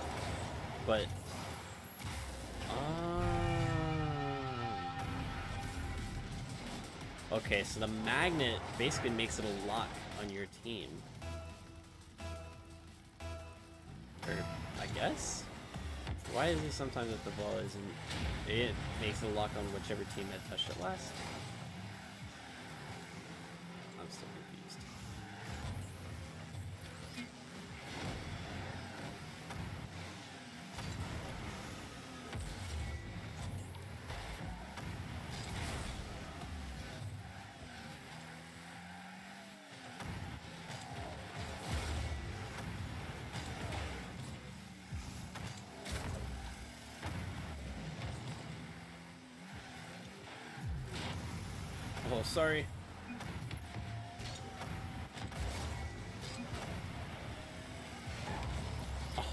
but okay, so the magnet basically makes it a lock on your team, or I guess. Why is it sometimes that the ball isn't? It makes it a lock on whichever team that touched it last. I'm still confused. Oh, sorry. Oh.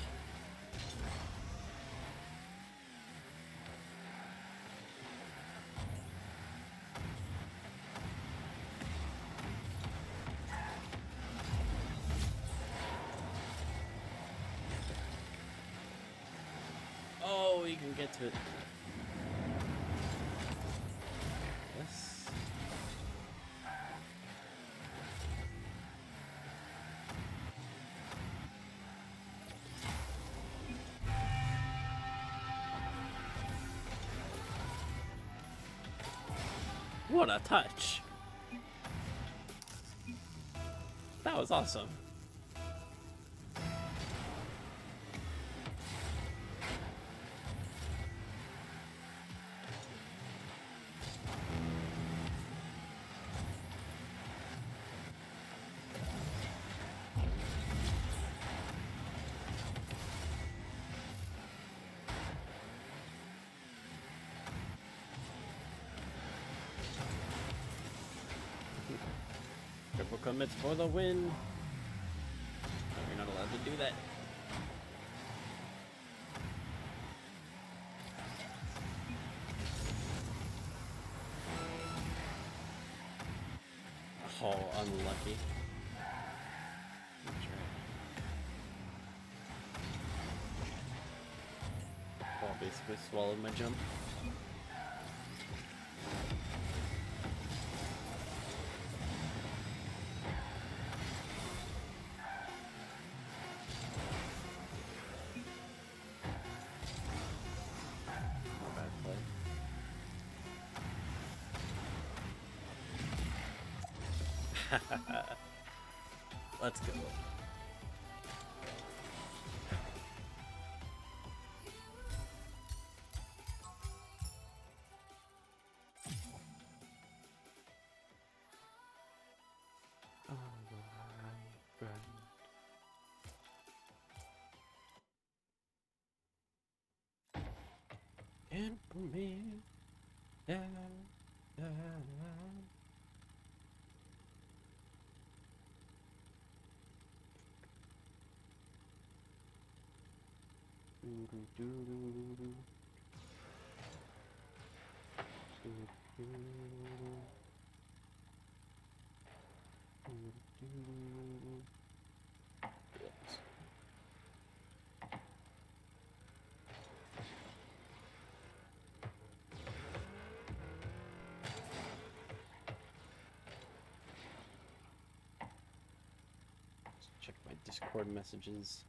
Oh, you can get to it. Yes. What a touch. That was awesome. Triple commits for the win. Oh, you're not allowed to do that. Oh, unlucky. That's right. Ball basically swallowed my jump. Let's go. And for me. Yeah, yeah. Check my Discord messages.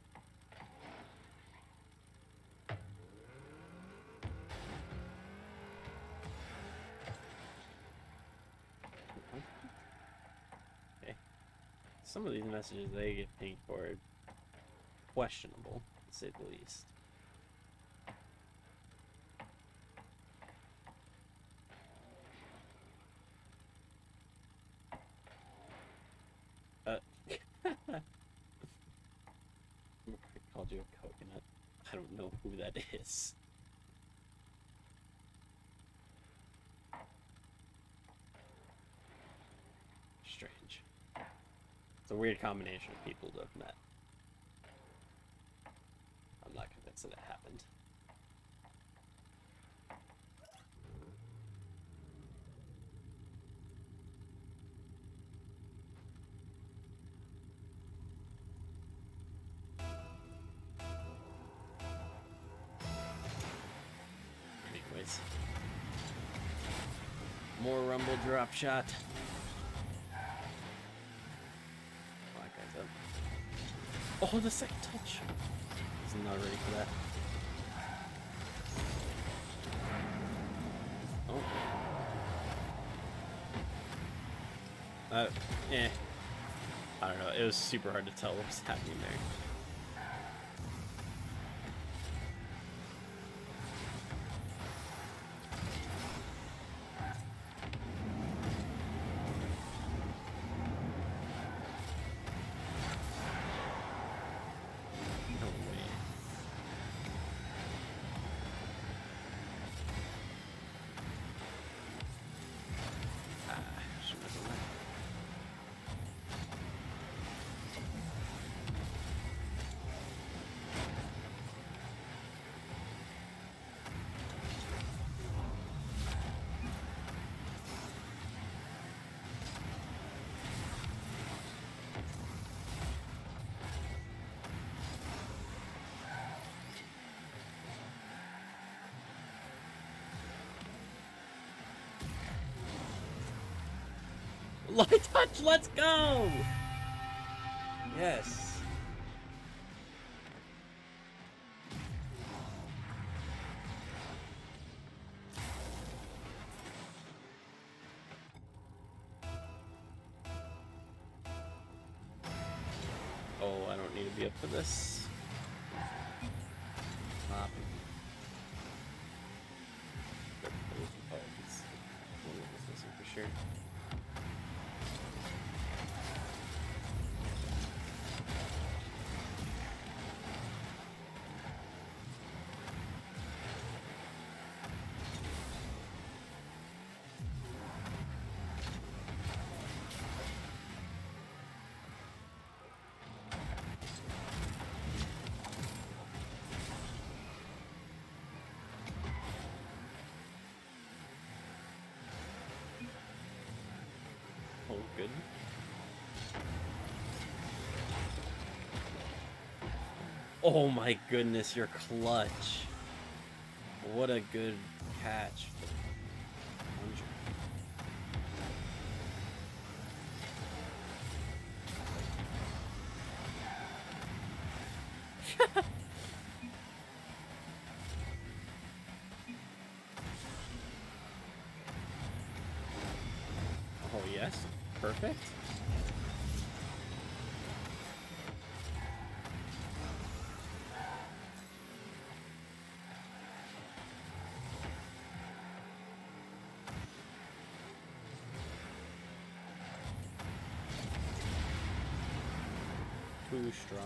Okay. Some of these messages they get pinged for are questionable, to say the least. I called you a coconut. I don't know who that is. Strange. It's a weird combination of people to have met. I'm not convinced that it happened. Anyways. More rumble drop shot. Black guy's up. Oh, the second touch. He's not ready for that. Oh. I don't know. It was super hard to tell what was happening there. Light touch, let's go! Yes. Oh, I don't need to be up for this. For sure. Oh, good. Oh my goodness, you're clutch. What a good catch. Oh yes, perfect. Too strong.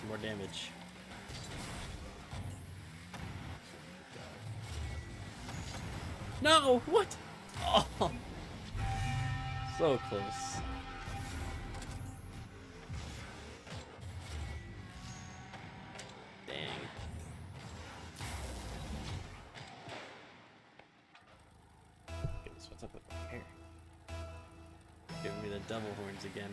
some more damage. No! What? Oh! So close. Dang. Goodness, what's up with my hair? Giving me the double horns again.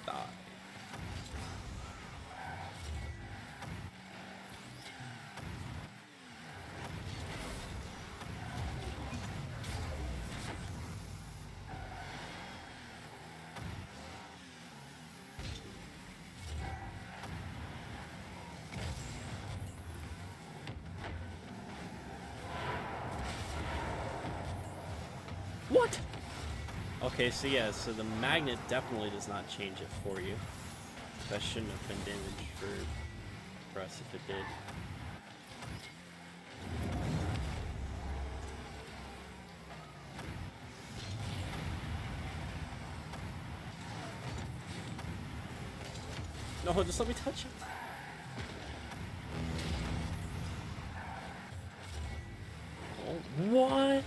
Die. What? Okay, so yeah, so the magnet definitely does not change it for you. That shouldn't have been damage for us if it did. No, just let me touch it. Oh, what?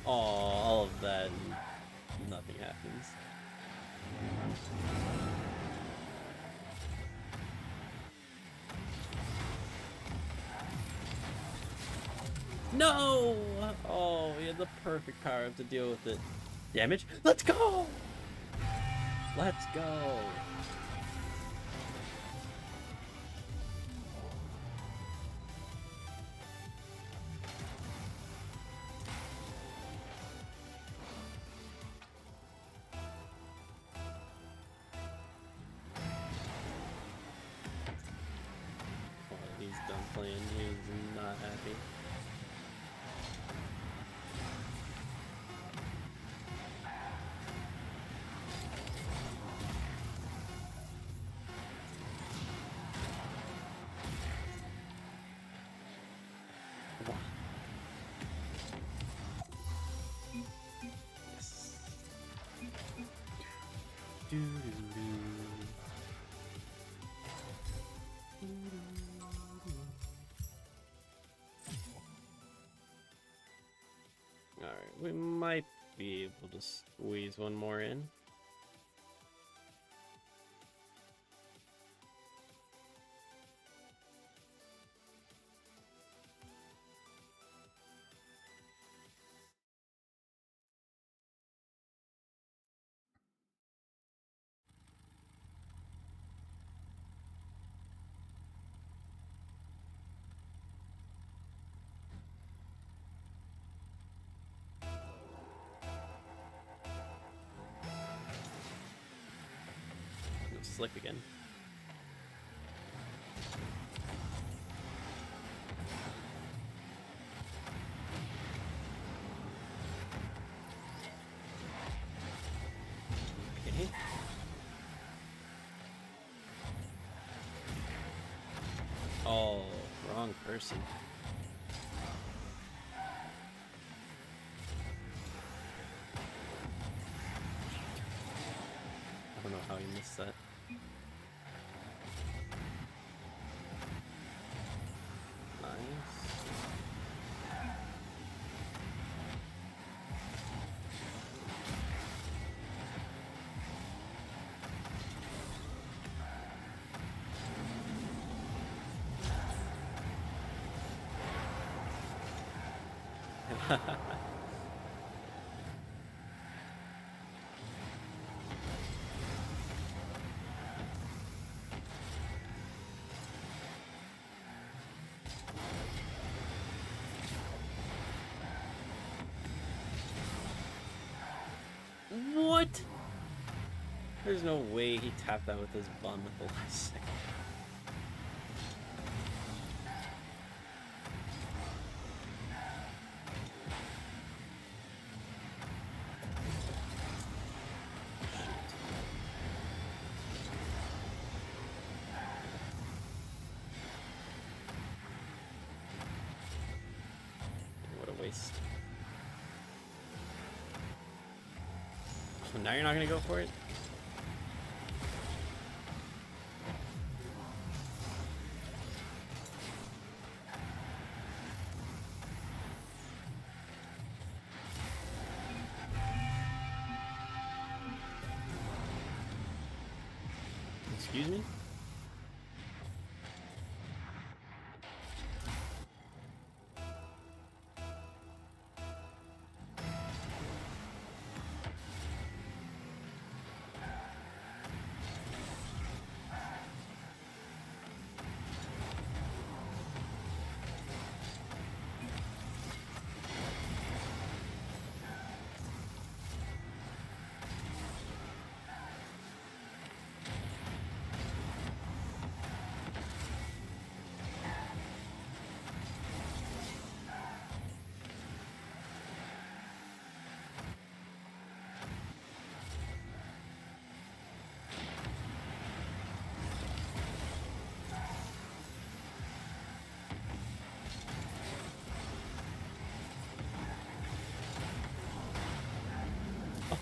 Oh, all of that, and nothing happens. No! Oh, we had the perfect power up to deal with it. Damage? Let's go! Let's go! He's done playing. He's not happy. Yes. Do do do. Alright, we might be able to squeeze one more in. Slick again. Okay. Oh, wrong person. I don't know how he missed that. What? There's no way he tapped that with his bum at the last second. least. So now you're not gonna go for it? Excuse me?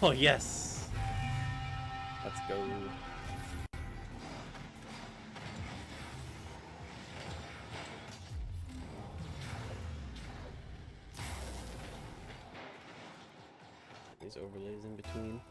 Oh, yes! Let's go. These overlays in between.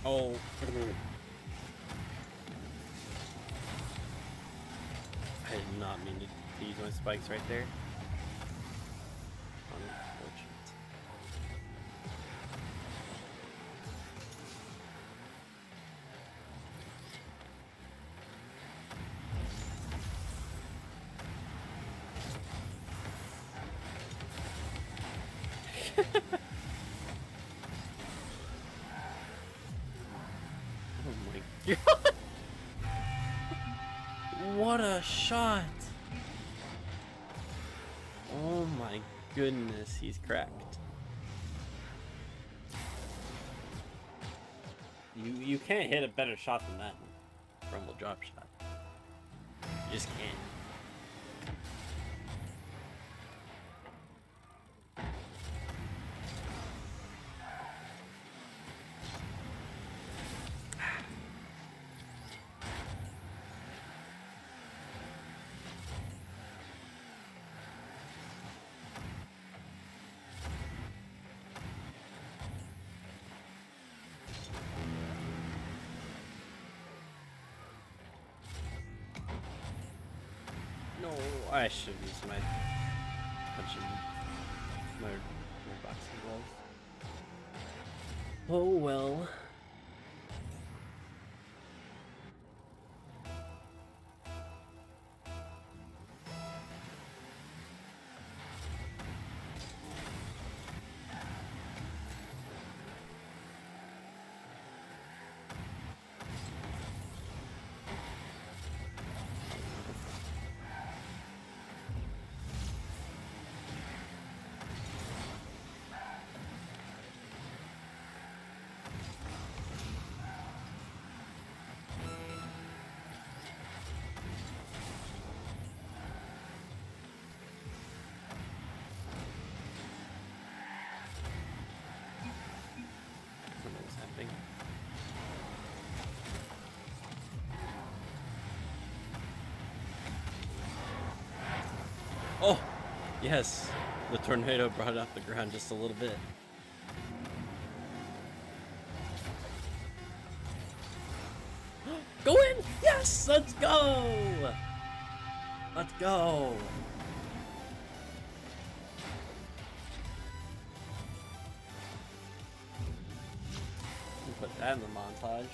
Oh, wait a minute. I did not mean to use my spikes right there. Unfortunate. Oh my god! What a shot! Oh my goodness, he's cracked. You can't hit a better shot than that rumble drop shot. You just can't. No, I should have used my punching, my boxing gloves. Oh well. What's happening? Oh, yes. The tornado brought it off the ground just a little bit. Go in! Yes! Let's go! Let's go! Put that in the montage.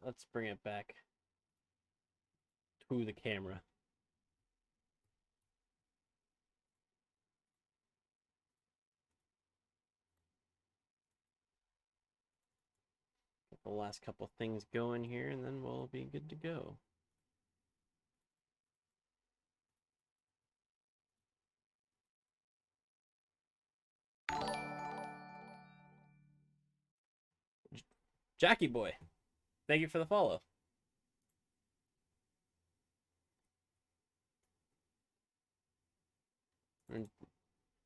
let's bring it back to the camera. Get the last couple things going here, and then we'll be good to go. Jackie Boy, thank you for the follow. And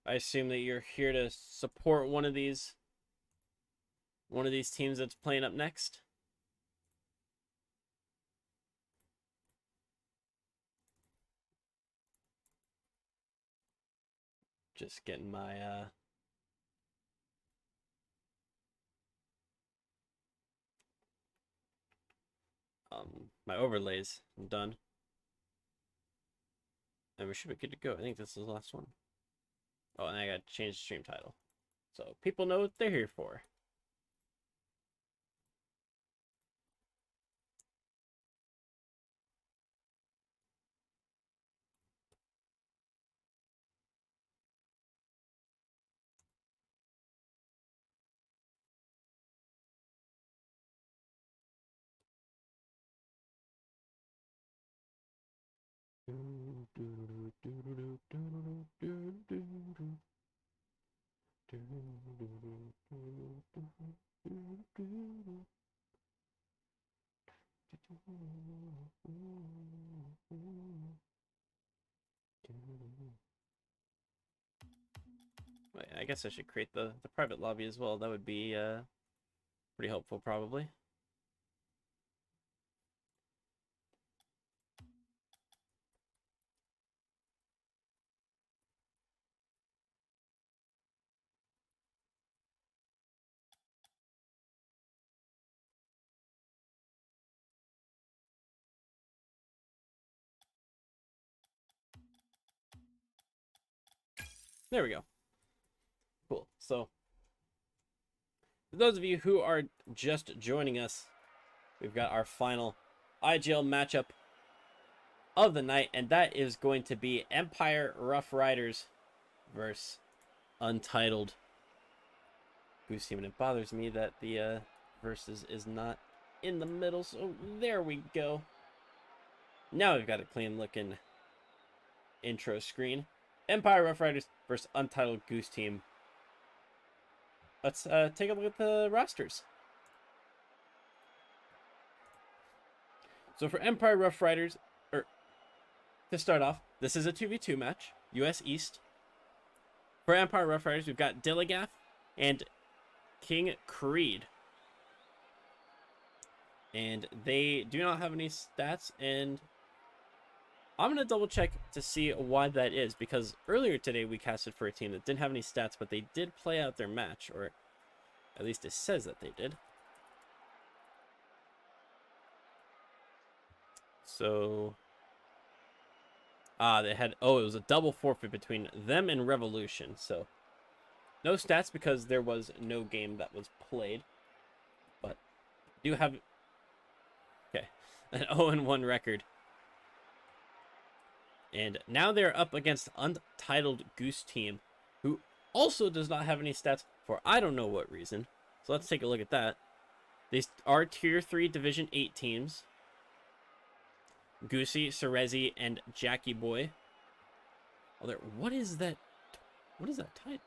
I assume that you're here to support one of these teams that's playing up next. Just getting my my overlays done. And we should be good to go. I think this is the last one. Oh, and I got to change the stream title, so people know what they're here for. Wait, I guess I should create the private lobby as well. That would be pretty helpful, probably. There we go. Cool. So, for those of you who are just joining us, we've got our final IGL matchup of the night, and that is going to be Empire Rough Riders versus Untitled Goose Team. And it bothers me that the versus is not in the middle, so there we go. Now we've got a clean looking intro screen. Empire Rough Riders versus Untitled Goose Team. Let's take a look at the rosters. So for Empire Rough Riders, to start off, this is a 2v2 match, US East. For Empire Rough Riders, we've got Dilligaff and King Creed. And they do not have any stats, and I'm going to double check to see why that is, because earlier today we casted for a team that didn't have any stats, but they did play out their match, or at least it says that they did. So, they had, it was a double forfeit between them and Revolution, so no stats because there was no game that was played, but do have, okay, an 0-1 record. And now they're up against Untitled Goose Team, who also does not have any stats for I don't know what reason. So let's take a look at that. These are Tier 3 Division 8 teams. Goosey, Cerezi, and Jackie Boy. Oh, there. What is that? What is that title?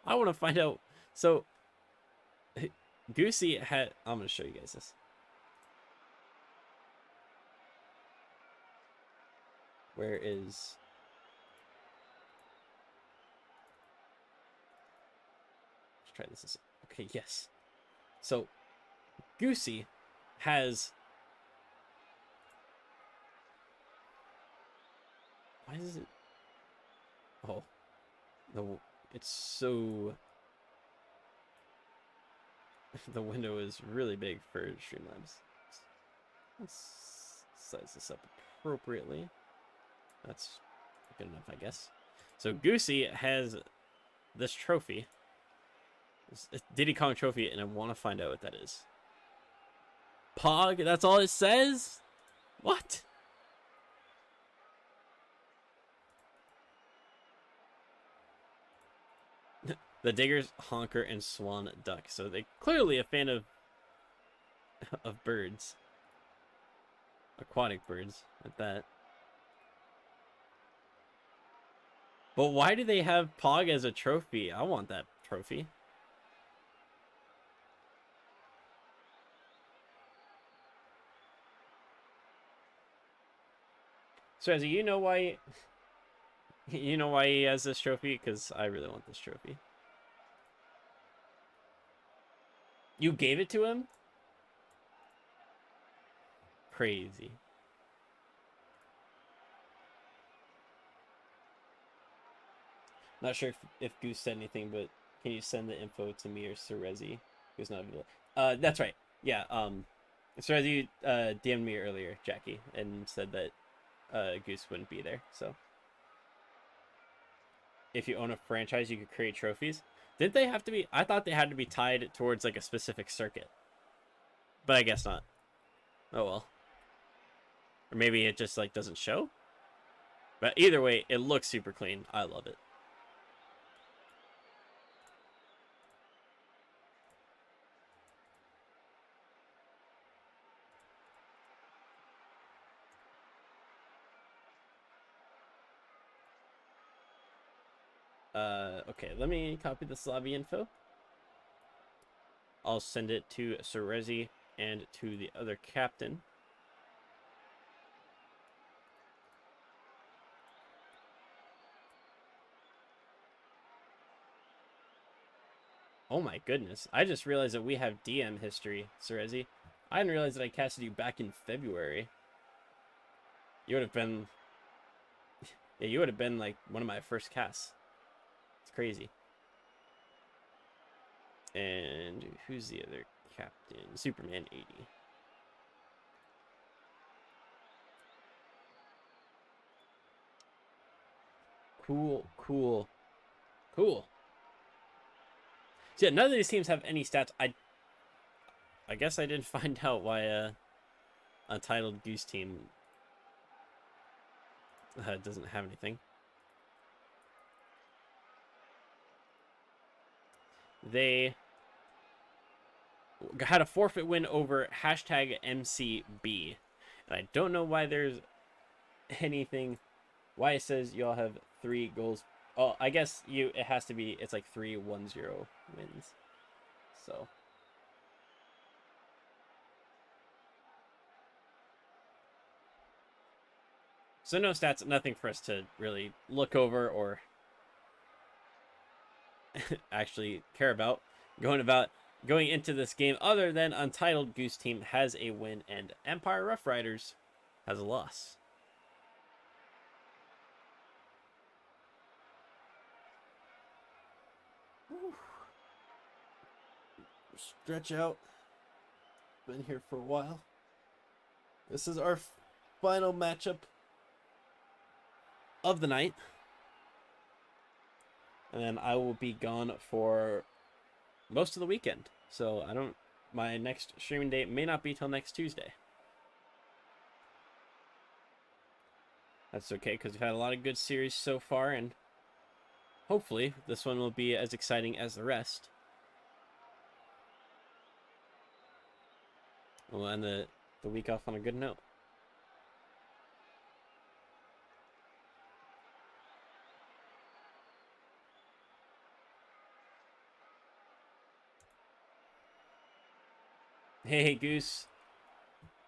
I want to find out. So, Goosey had... I'm going to show you guys this. Where is... Let's try this. Okay, yes. So, Goosey has... Why is it... Oh. It's so... The window is really big for Streamlabs. Let's size this up appropriately. That's good enough, I guess. So Goosey has this trophy. This Diddy Kong trophy, and I want to find out what that is. Pog, that's all it says? What? The Diggers, Honker, and Swan Duck. So they're clearly a fan of birds. Aquatic birds, at that. But why do they have Pog as a trophy? I want that trophy. So, you know why? You know why he has this trophy? Because I really want this trophy. You gave it to him? Crazy. Not sure if Goose said anything, but can you send the info to me or Cerezi? Who's not available. That's right. Yeah. Cerezi DM'd me earlier, Jackie, and said that Goose wouldn't be there. So, if you own a franchise, you could create trophies. Didn't they have to be? I thought they had to be tied towards like a specific circuit, but I guess not. Oh well. Or maybe it just like doesn't show. But either way, it looks super clean. I love it. Okay, let me copy this lobby info. I'll send it to Cerezi and to the other captain. Oh my goodness. I just realized that we have DM history, Cerezi. I didn't realize that I casted you back in February. You would have been... Yeah, you would have been like one of my first casts. It's crazy. And who's the other captain? Superman 80. Cool, cool, cool. So yeah, none of these teams have any stats. I guess I didn't find out why Untitled Goose team doesn't have anything. They had a forfeit win over #MCB. And I don't know why there's anything, why it says y'all have 3 goals. Oh, I guess it has to be, it's like 3-1-0 wins. So. So no stats, nothing for us to really look over or actually care about going into this game, other than Untitled Goose team has a win and Empire Rough Riders has a loss. Whew. Stretch out. Been here for a while. This is our final matchup of the night. And then I will be gone for most of the weekend. So my next streaming date may not be till next Tuesday. That's okay, because we've had a lot of good series so far, and hopefully this one will be as exciting as the rest. We'll end the week off on a good note. Hey, Goose.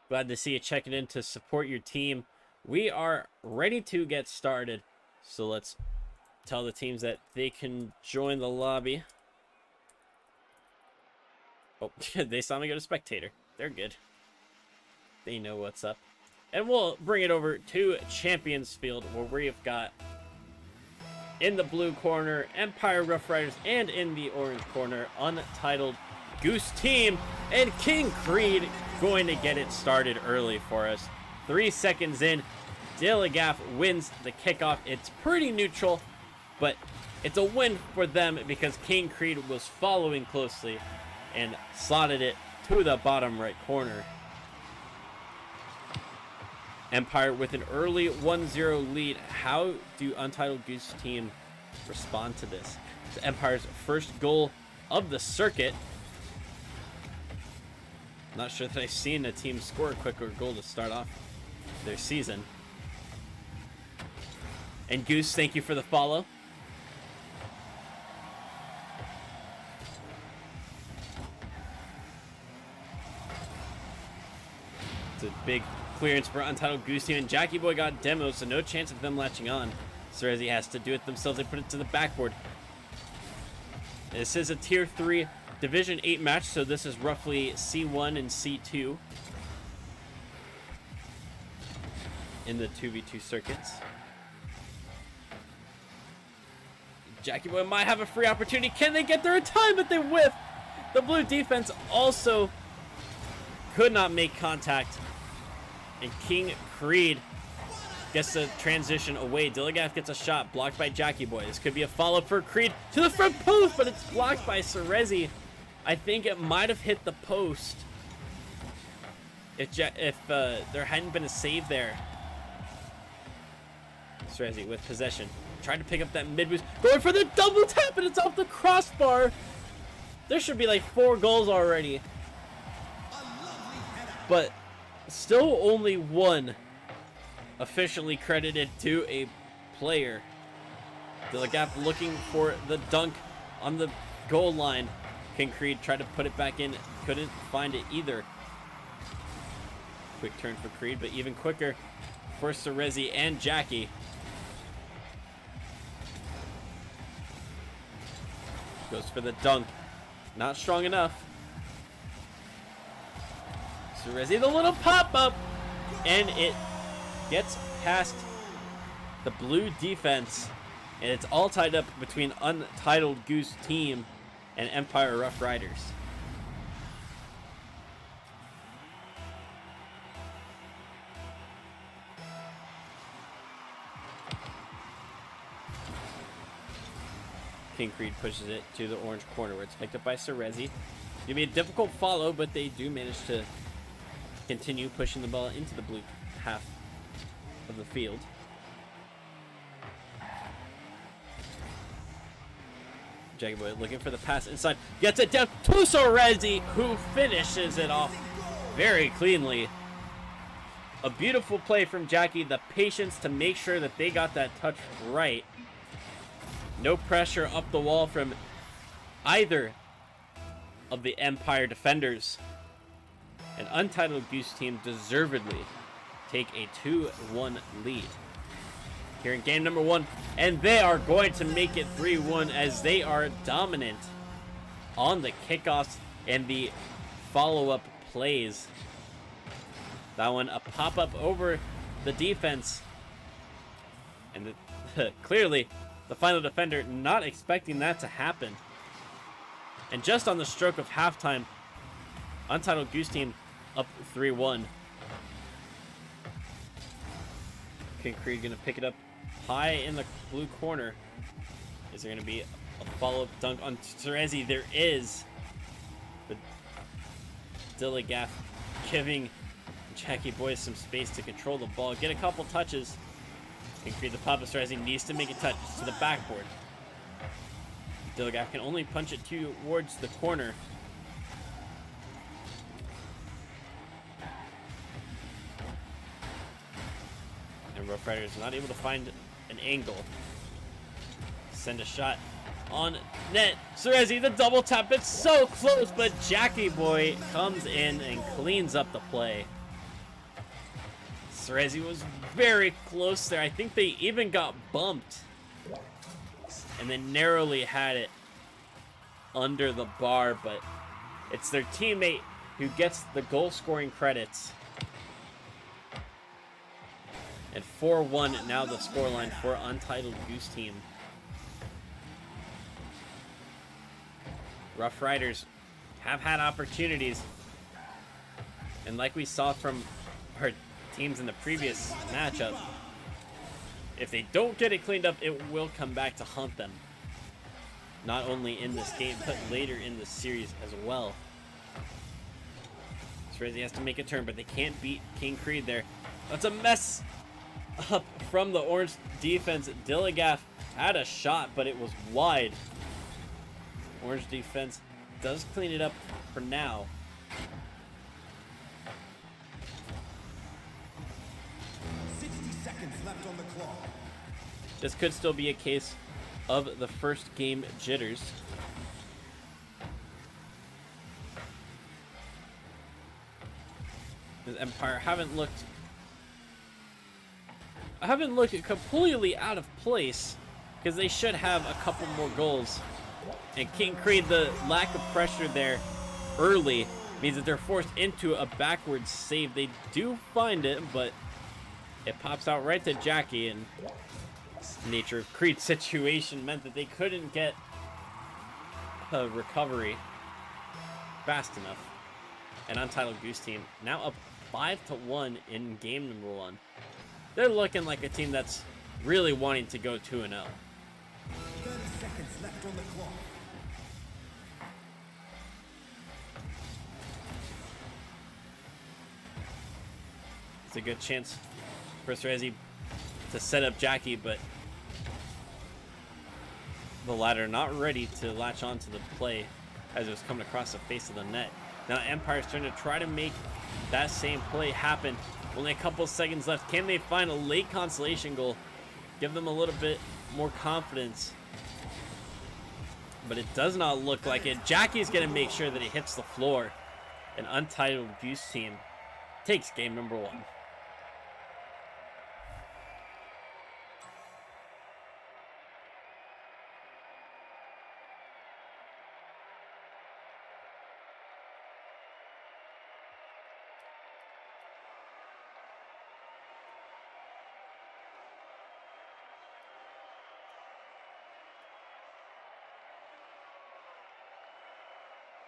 Glad to see you checking in to support your team. We are ready to get started. So let's tell the teams that they can join the lobby. Oh, they saw me go to spectator. They're good. They know what's up. And we'll bring it over to Champions Field, where we've got in the blue corner Empire Rough Riders, and in the orange corner Untitled Goose team, and King Creed going to get it started early for us. 3 seconds in, Dilligaff wins the kickoff. It's pretty neutral, but it's a win for them because King Creed was following closely and slotted it to the bottom right corner. Empire with an early 1-0 lead. How do Untitled Goose team respond to this? It's Empire's first goal of the circuit. Not sure that I've seen a team score a quicker goal to start off their season. And Goose, thank you for the follow. It's a big clearance for Untitled Goose team, and Jackie Boy got demo, so no chance of them latching on. Cerezi has to do it themselves. They put it to the backboard. This is a Tier 3 Division 8 match, so this is roughly C1 and C2 in the 2v2 circuits. Jackie Boy might have a free opportunity. Can they get there in time? But they whiff. The blue defense also could not make contact. And King Creed gets the transition away. Dilligath gets a shot blocked by Jackie Boy. This could be a follow-up for Creed to the front post, but it's blocked by Cerezi. I think it might have hit the post if there hadn't been a save there. Cerezi with possession. Trying to pick up that mid boost. Going for the double tap, and it's off the crossbar. There should be like 4 goals already. But still only 1 officially credited to a player. Dilligath looking for the dunk on the goal line. King Creed tried to put it back in. Couldn't find it either. Quick turn for Creed, but even quicker for Cerezi and Jackie. Goes for the dunk. Not strong enough. Cerezi, the little pop-up. And it gets past the blue defense. And it's all tied up between Untitled Goose team and Empire Rough Riders. King Creed pushes it to the orange corner where it's picked up by Cerezi. It'll be a difficult follow, but they do manage to continue pushing the ball into the blue half of the field. Jackie Boy looking for the pass inside. Gets it down to Cerezi, who finishes it off very cleanly. A beautiful play from Jackie. The patience to make sure that they got that touch right. No pressure up the wall from either of the Empire defenders. An Untitled Goose team deservedly take a 2-1 lead here in game number 1, and they are going to make it 3-1 as they are dominant on the kickoffs and the follow-up plays. That one a pop-up over the defense, and clearly the final defender not expecting that to happen. And just on the stroke of halftime, Untitled Goose team up 3-1. King Creed gonna pick it up high in the blue corner. Is there gonna be a follow-up dunk on Cerezi? There is. But Dilligath giving Jackie Boy some space to control the ball, get a couple touches. King Creed, the pop of Cerezi, needs to make a touch to the backboard. Dilligath can only punch it towards the corner. And Rough Riders not able to find an angle. Send a shot on net. Cerezi, the double tap. It's so close, but Jackie Boy comes in and cleans up the play. Cerezi was very close there. I think they even got bumped. And then narrowly had it under the bar, but it's their teammate who gets the goal scoring credits. And 4-1 now the scoreline for Untitled Goose team. Rough Riders have had opportunities. And like we saw from our teams in the previous matchup, if they don't get it cleaned up, it will come back to haunt them. Not only in this game, but later in the series as well. Cerezi has to make a turn, but they can't beat King Creed there. That's a mess up from the orange defense. Dilligaff had a shot, but it was wide. Orange defense does clean it up for now. Left on the clock. This could still be a case of the first game jitters. The Empire haven't looked completely out of place, because they should have a couple more goals. And King Creed, the lack of pressure there early means that they're forced into a backwards save. They do find it, but it pops out right to Jackie, and the nature of Creed's situation meant that they couldn't get a recovery fast enough. An Untitled Goose team now up 5-1 in game number 1. They're looking like a team that's really wanting to go 2-0. 30 seconds left on the clock. It's a good chance for Cerezi to set up Jackie, but the latter not ready to latch on to the play as it was coming across the face of the net. Now Empire's trying to try to make that same play happen. Only a couple seconds left. Can they find a late consolation goal? Give them a little bit more confidence. But it does not look like it. Jackie's going to make sure that it hits the floor. An Untitled Goose team takes game number 1.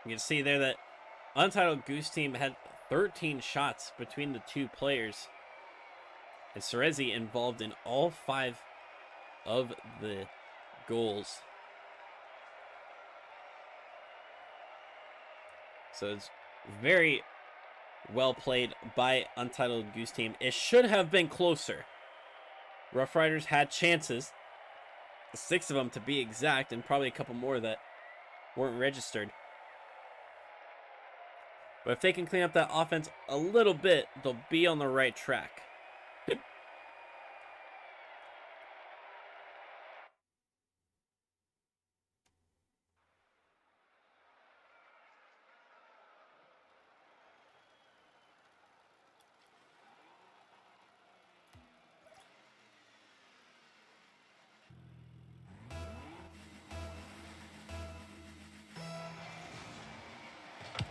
You can see there that Untitled Goose team had 13 shots between the two players. And Cerezi involved in all 5 of the goals. So it's very well played by Untitled Goose team. It should have been closer. Rough Riders had chances. 6 of them to be exact, and probably a couple more that weren't registered. But if they can clean up that offense a little bit, they'll be on the right track.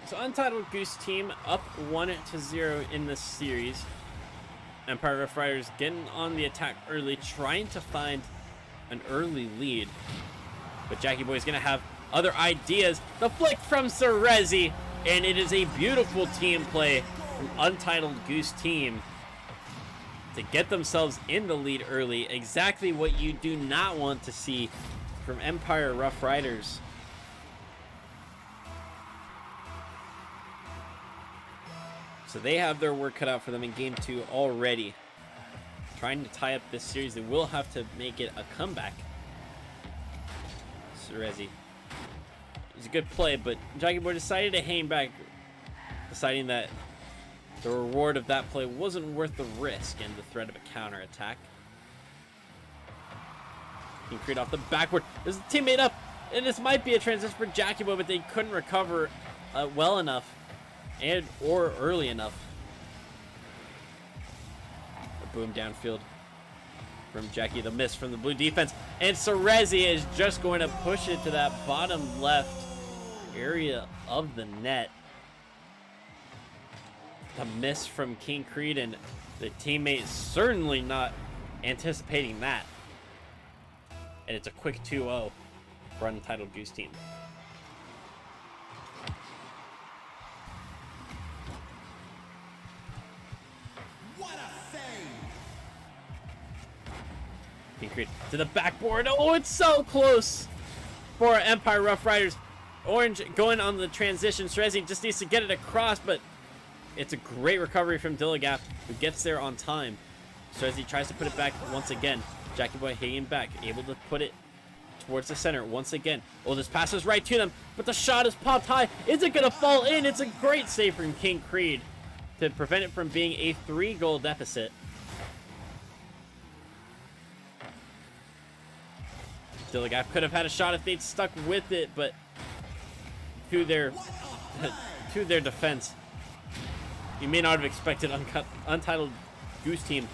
So Untitled Goose team up 1-0 in this series. Empire Rough Riders getting on the attack early, trying to find an early lead. But Jackie Boy's going to have other ideas. The flick from Cerezi, and it is a beautiful team play from Untitled Goose team to get themselves in the lead early. Exactly what you do not want to see from Empire Rough Riders. So they have their work cut out for them in game 2 already. Trying to tie up this series, they will have to make it a comeback. Cerezi. It was a good play, but Jackie Boy decided to hang back, deciding that the reward of that play wasn't worth the risk and the threat of a counter-attack. Can create off the backward. There's a teammate up, and this might be a transition for Jackie Boy, but they couldn't recover well enough. Or early enough. A boom downfield from Jackie. The miss from the blue defense. And Cerezi is just going to push it to that bottom left area of the net. The miss from King Creed, and the teammate certainly not anticipating that. And it's a quick 2-0 for Untitled Goose team. King Creed to the backboard. Oh, it's so close for Empire Rough Riders. Orange going on the transition. Cerezi just needs to get it across, but It's a great recovery from Dilligaf, who gets there on time. So as he tries to put it back once again, Jackie Boy hanging back, able to put it towards the center once again. Oh, this passes right to them, but the shot is popped high. Is it going to fall in? It's a great save from King Creed to prevent it from being a 3-goal deficit. Dilligaf could have had a shot if they'd stuck with it, but to their defense, you may not have expected Untitled Goose Team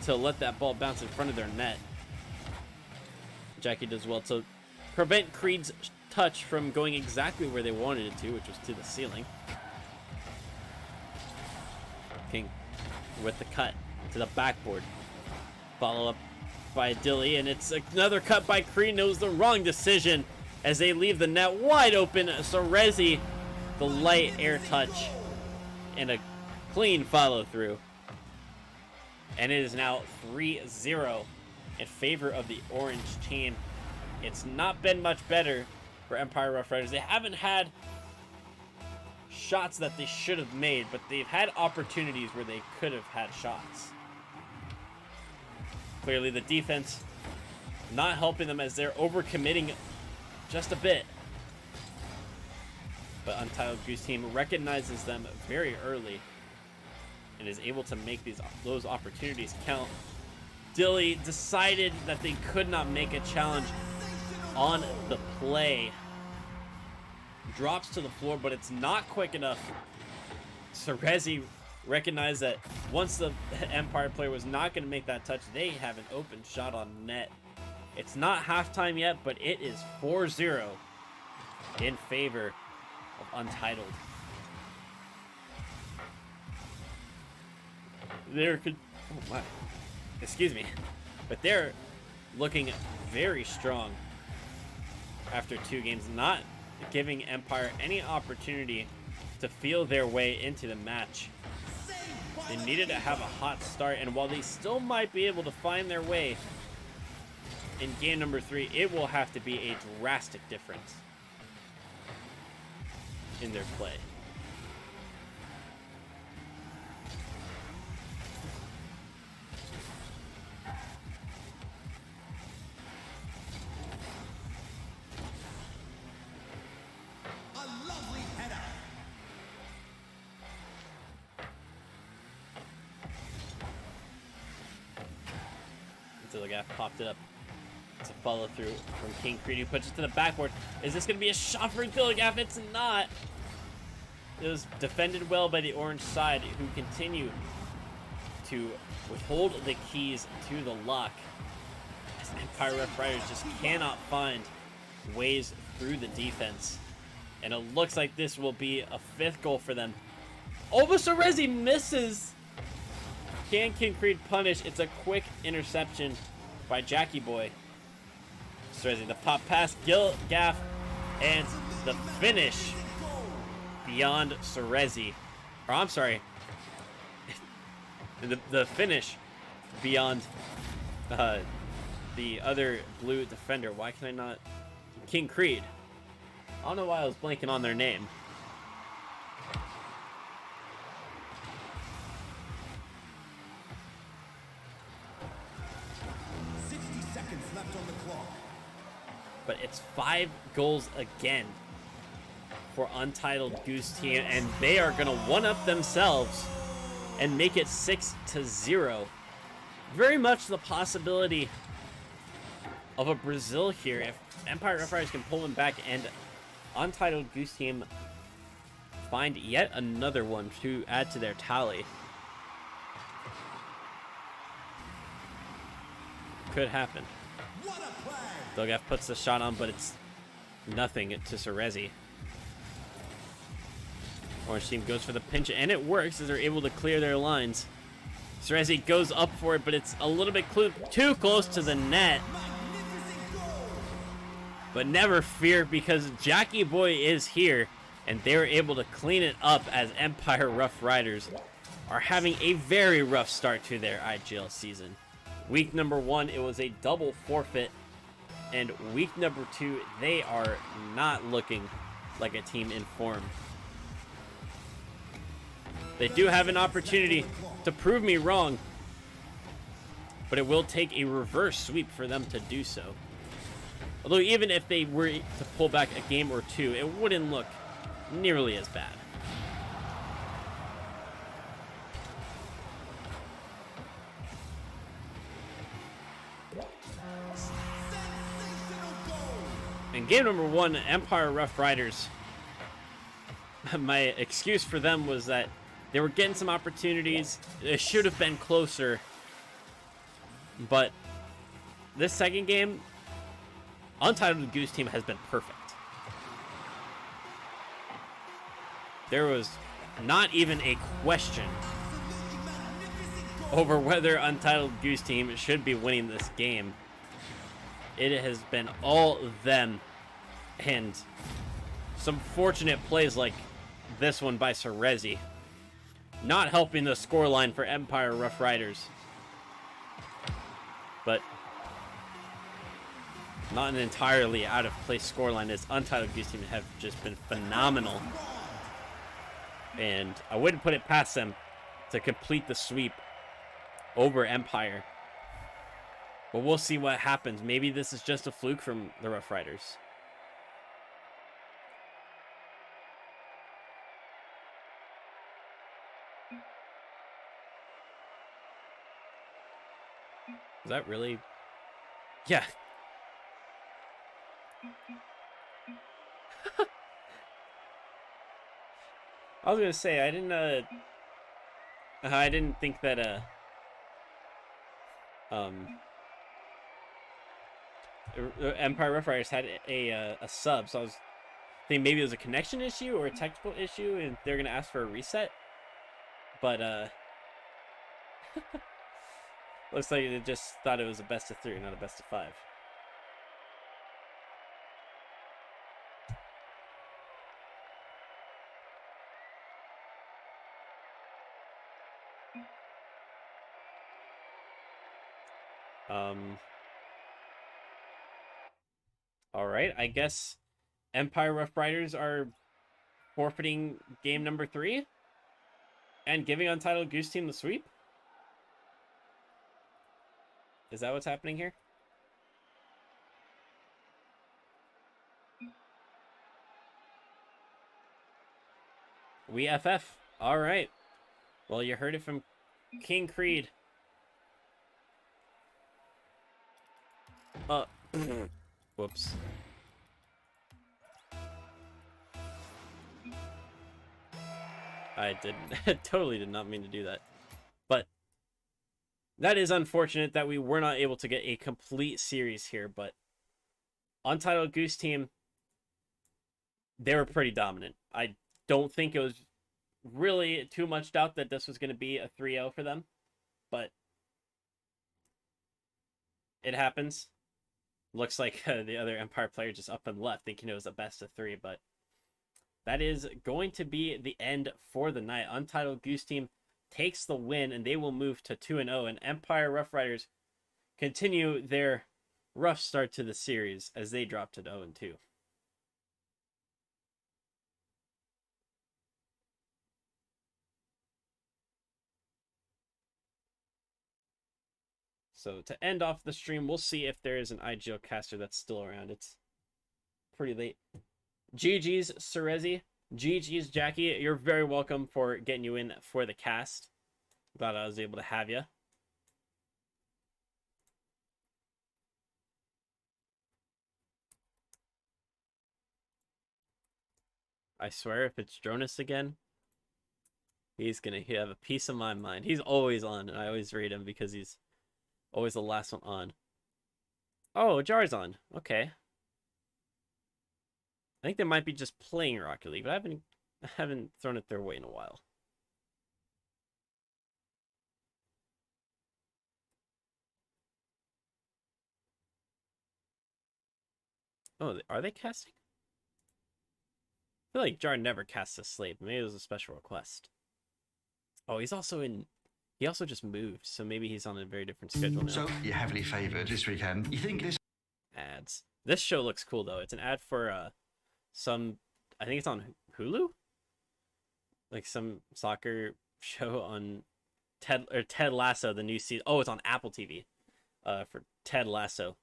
to let that ball bounce in front of their net. Jackie does well to prevent Creed's touch from going exactly where they wanted it to, which was to the ceiling. King with the cut to the backboard. Follow up by Dilly, and it's another cut by Creed. Knows the wrong decision as they leave the net wide open. Cerezi, the light air touch, and a clean follow through. And it is now 3-0 in favor of the orange team. It's not been much better for Empire Rough Riders. They haven't had shots that they should have made, but they've had opportunities where they could have had shots. Clearly the defense not helping them as they're overcommitting just a bit. But Untitled Goose Team recognizes them very early and is able to make those opportunities count. Dilly decided that they could not make a challenge on the play. Drops to the floor, but it's not quick enough. Cerezi recognized that once the Empire player was not going to make that touch, they have an open shot on net. It's not halftime yet, but it is 4-0 in favor of Untitled. Excuse me, but they're looking very strong after 2 games, not giving Empire any opportunity to feel their way into the match. They needed to have a hot start, and while they still might be able to find their way in game number 3, it will have to be a drastic difference in their play. Dilligaf popped it up. It's a follow through from King Creed, who puts it to the backboard. Is this going to be a shot for Dilligaf? It's not. It was defended well by the orange side, who continue to withhold the keys to the lock. As Empire Rough Riders just cannot find ways through the defense. And it looks like this will be a 5th goal for them. Cerezi misses. Can King Creed punish? It's a quick interception by Jackie Boy. Cerezi, the pop pass, Gaff, and the finish beyond Cerezi. Or I'm sorry, the finish beyond the other blue defender. Why can I not? King Creed. I don't know why I was blanking on their name. But it's 5 goals again for Untitled Goose Team, and they are going to one-up themselves and make it 6-0. Very much the possibility of a Brazil here if Empire Rough Riders can pull them back and Untitled Goose Team find yet another one to add to their tally. Could happen. Dilligaf puts the shot on, but it's nothing to Cerezi. Orange team goes for the pinch, and it works as they're able to clear their lines. Cerezi goes up for it, but it's a little bit too close to the net. But never fear, because Jackie Boy is here, and they're able to clean it up as Empire Rough Riders are having a very rough start to their IGL season. Week number 1, it was a double forfeit. And week number 2, they are not looking like a team in form. They do have an opportunity to prove me wrong, but it will take a reverse sweep for them to do so. Although even if they were to pull back a game or two, it wouldn't look nearly as bad. In game number 1, Empire Rough Riders, my excuse for them was that they were getting some opportunities. It should have been closer. But this second game, Untitled Goose Team has been perfect. There was not even a question over whether Untitled Goose Team should be winning this game. It has been all them, and some fortunate plays like this one by Cerezi, not helping the scoreline for Empire Rough Riders. But not an entirely out of place scoreline, as Untitled Goose Team have just been phenomenal. And I wouldn't put it past them to complete the sweep over Empire. But we'll see what happens. Maybe this is just a fluke from the Rough Riders. Is that really? Yeah. I was gonna say I didn't think that Empire Rough Riders had a sub, so I was thinking maybe it was a connection issue or a technical issue, and they're gonna ask for a reset. But looks like they just thought it was a best of 3, not a best of 5. All right, I guess Empire Rough Riders are forfeiting game number 3 and giving Untitled Goose Team the sweep. Is that what's happening here? We FF. All right. Well, you heard it from King Creed. Whoops. I totally did not mean to do that. But that is unfortunate that we were not able to get a complete series here, but Untitled Goose Team, they were pretty dominant. I don't think it was really too much doubt that this was going to be a 3-0 for them, but it happens. Looks like the other Empire player just up and left thinking it was a best of 3, but that is going to be the end for the night. Untitled Goose Team takes the win, and they will move to 2-0, and Empire Rough Riders continue their rough start to the series as they drop to 0-2. So to end off the stream, we'll see if there is an IGL caster that's still around. It's pretty late. GG's Cerezi. GG's Jackie. You're very welcome for getting you in for the cast. Glad I was able to have you. I swear, if it's Jonas again, he's gonna have a piece of my mind. He's always on, and I always read him because he's always the last one on. Oh, Jar's on. Okay. I think they might be just playing Rocket League, but I haven't thrown it their way in a while. Oh, are they casting? I feel like Jar never casts a slave. Maybe it was a special request. Oh, he's also in... He also just moved, so maybe he's on a very different schedule now. So, you're heavily favoured this weekend. You think this... Ads. This show looks cool, though. It's an ad for some... I think it's on Hulu? Like some soccer show on Ted Lasso, the new season. Oh, it's on Apple TV. For Ted Lasso.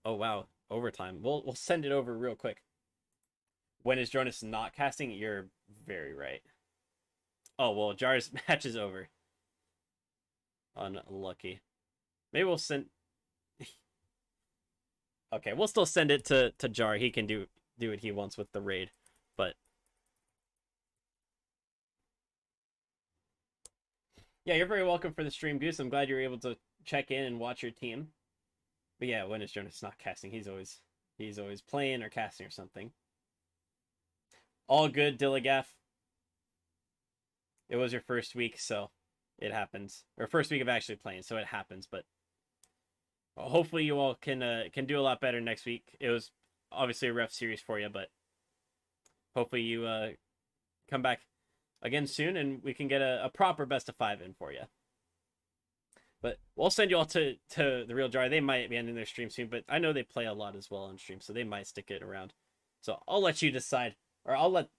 Oh wow, overtime. We'll send it over real quick. When is Jonas not casting? You're very right. Oh well, Jar's match is over. Unlucky. Maybe we'll send. Okay, we'll still send it to Jar. He can do what he wants with the raid, but yeah, you're very welcome for the stream, Goose. I'm glad you're able to check in and watch your team. But yeah, when is Jonas not casting? He's always playing or casting or something. All good, Dilligaf. It was your first week, so it happens. Or first week of actually playing, so it happens. But hopefully you all can do a lot better next week. It was obviously a rough series for you, but hopefully you come back again soon and we can get a proper best of 5 in for you. But we'll send you all to the Real Jar. They might be ending their stream soon, but I know they play a lot as well on stream, so they might stick it around. So I'll let you decide, or I'll let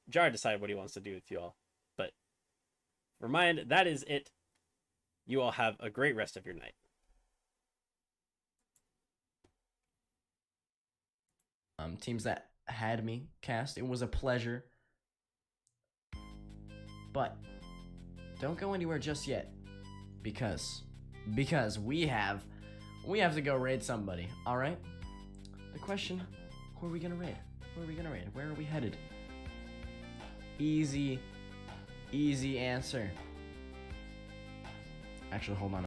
Jar decide what he wants to do with you all. But for mine, that is it. You all have a great rest of your night. Teams that had me cast, it was a pleasure. But don't go anywhere just yet, because we have to go raid somebody. All right. The question: who are we gonna raid? Who are we gonna raid? Where are we headed? Easy answer. Actually, hold on.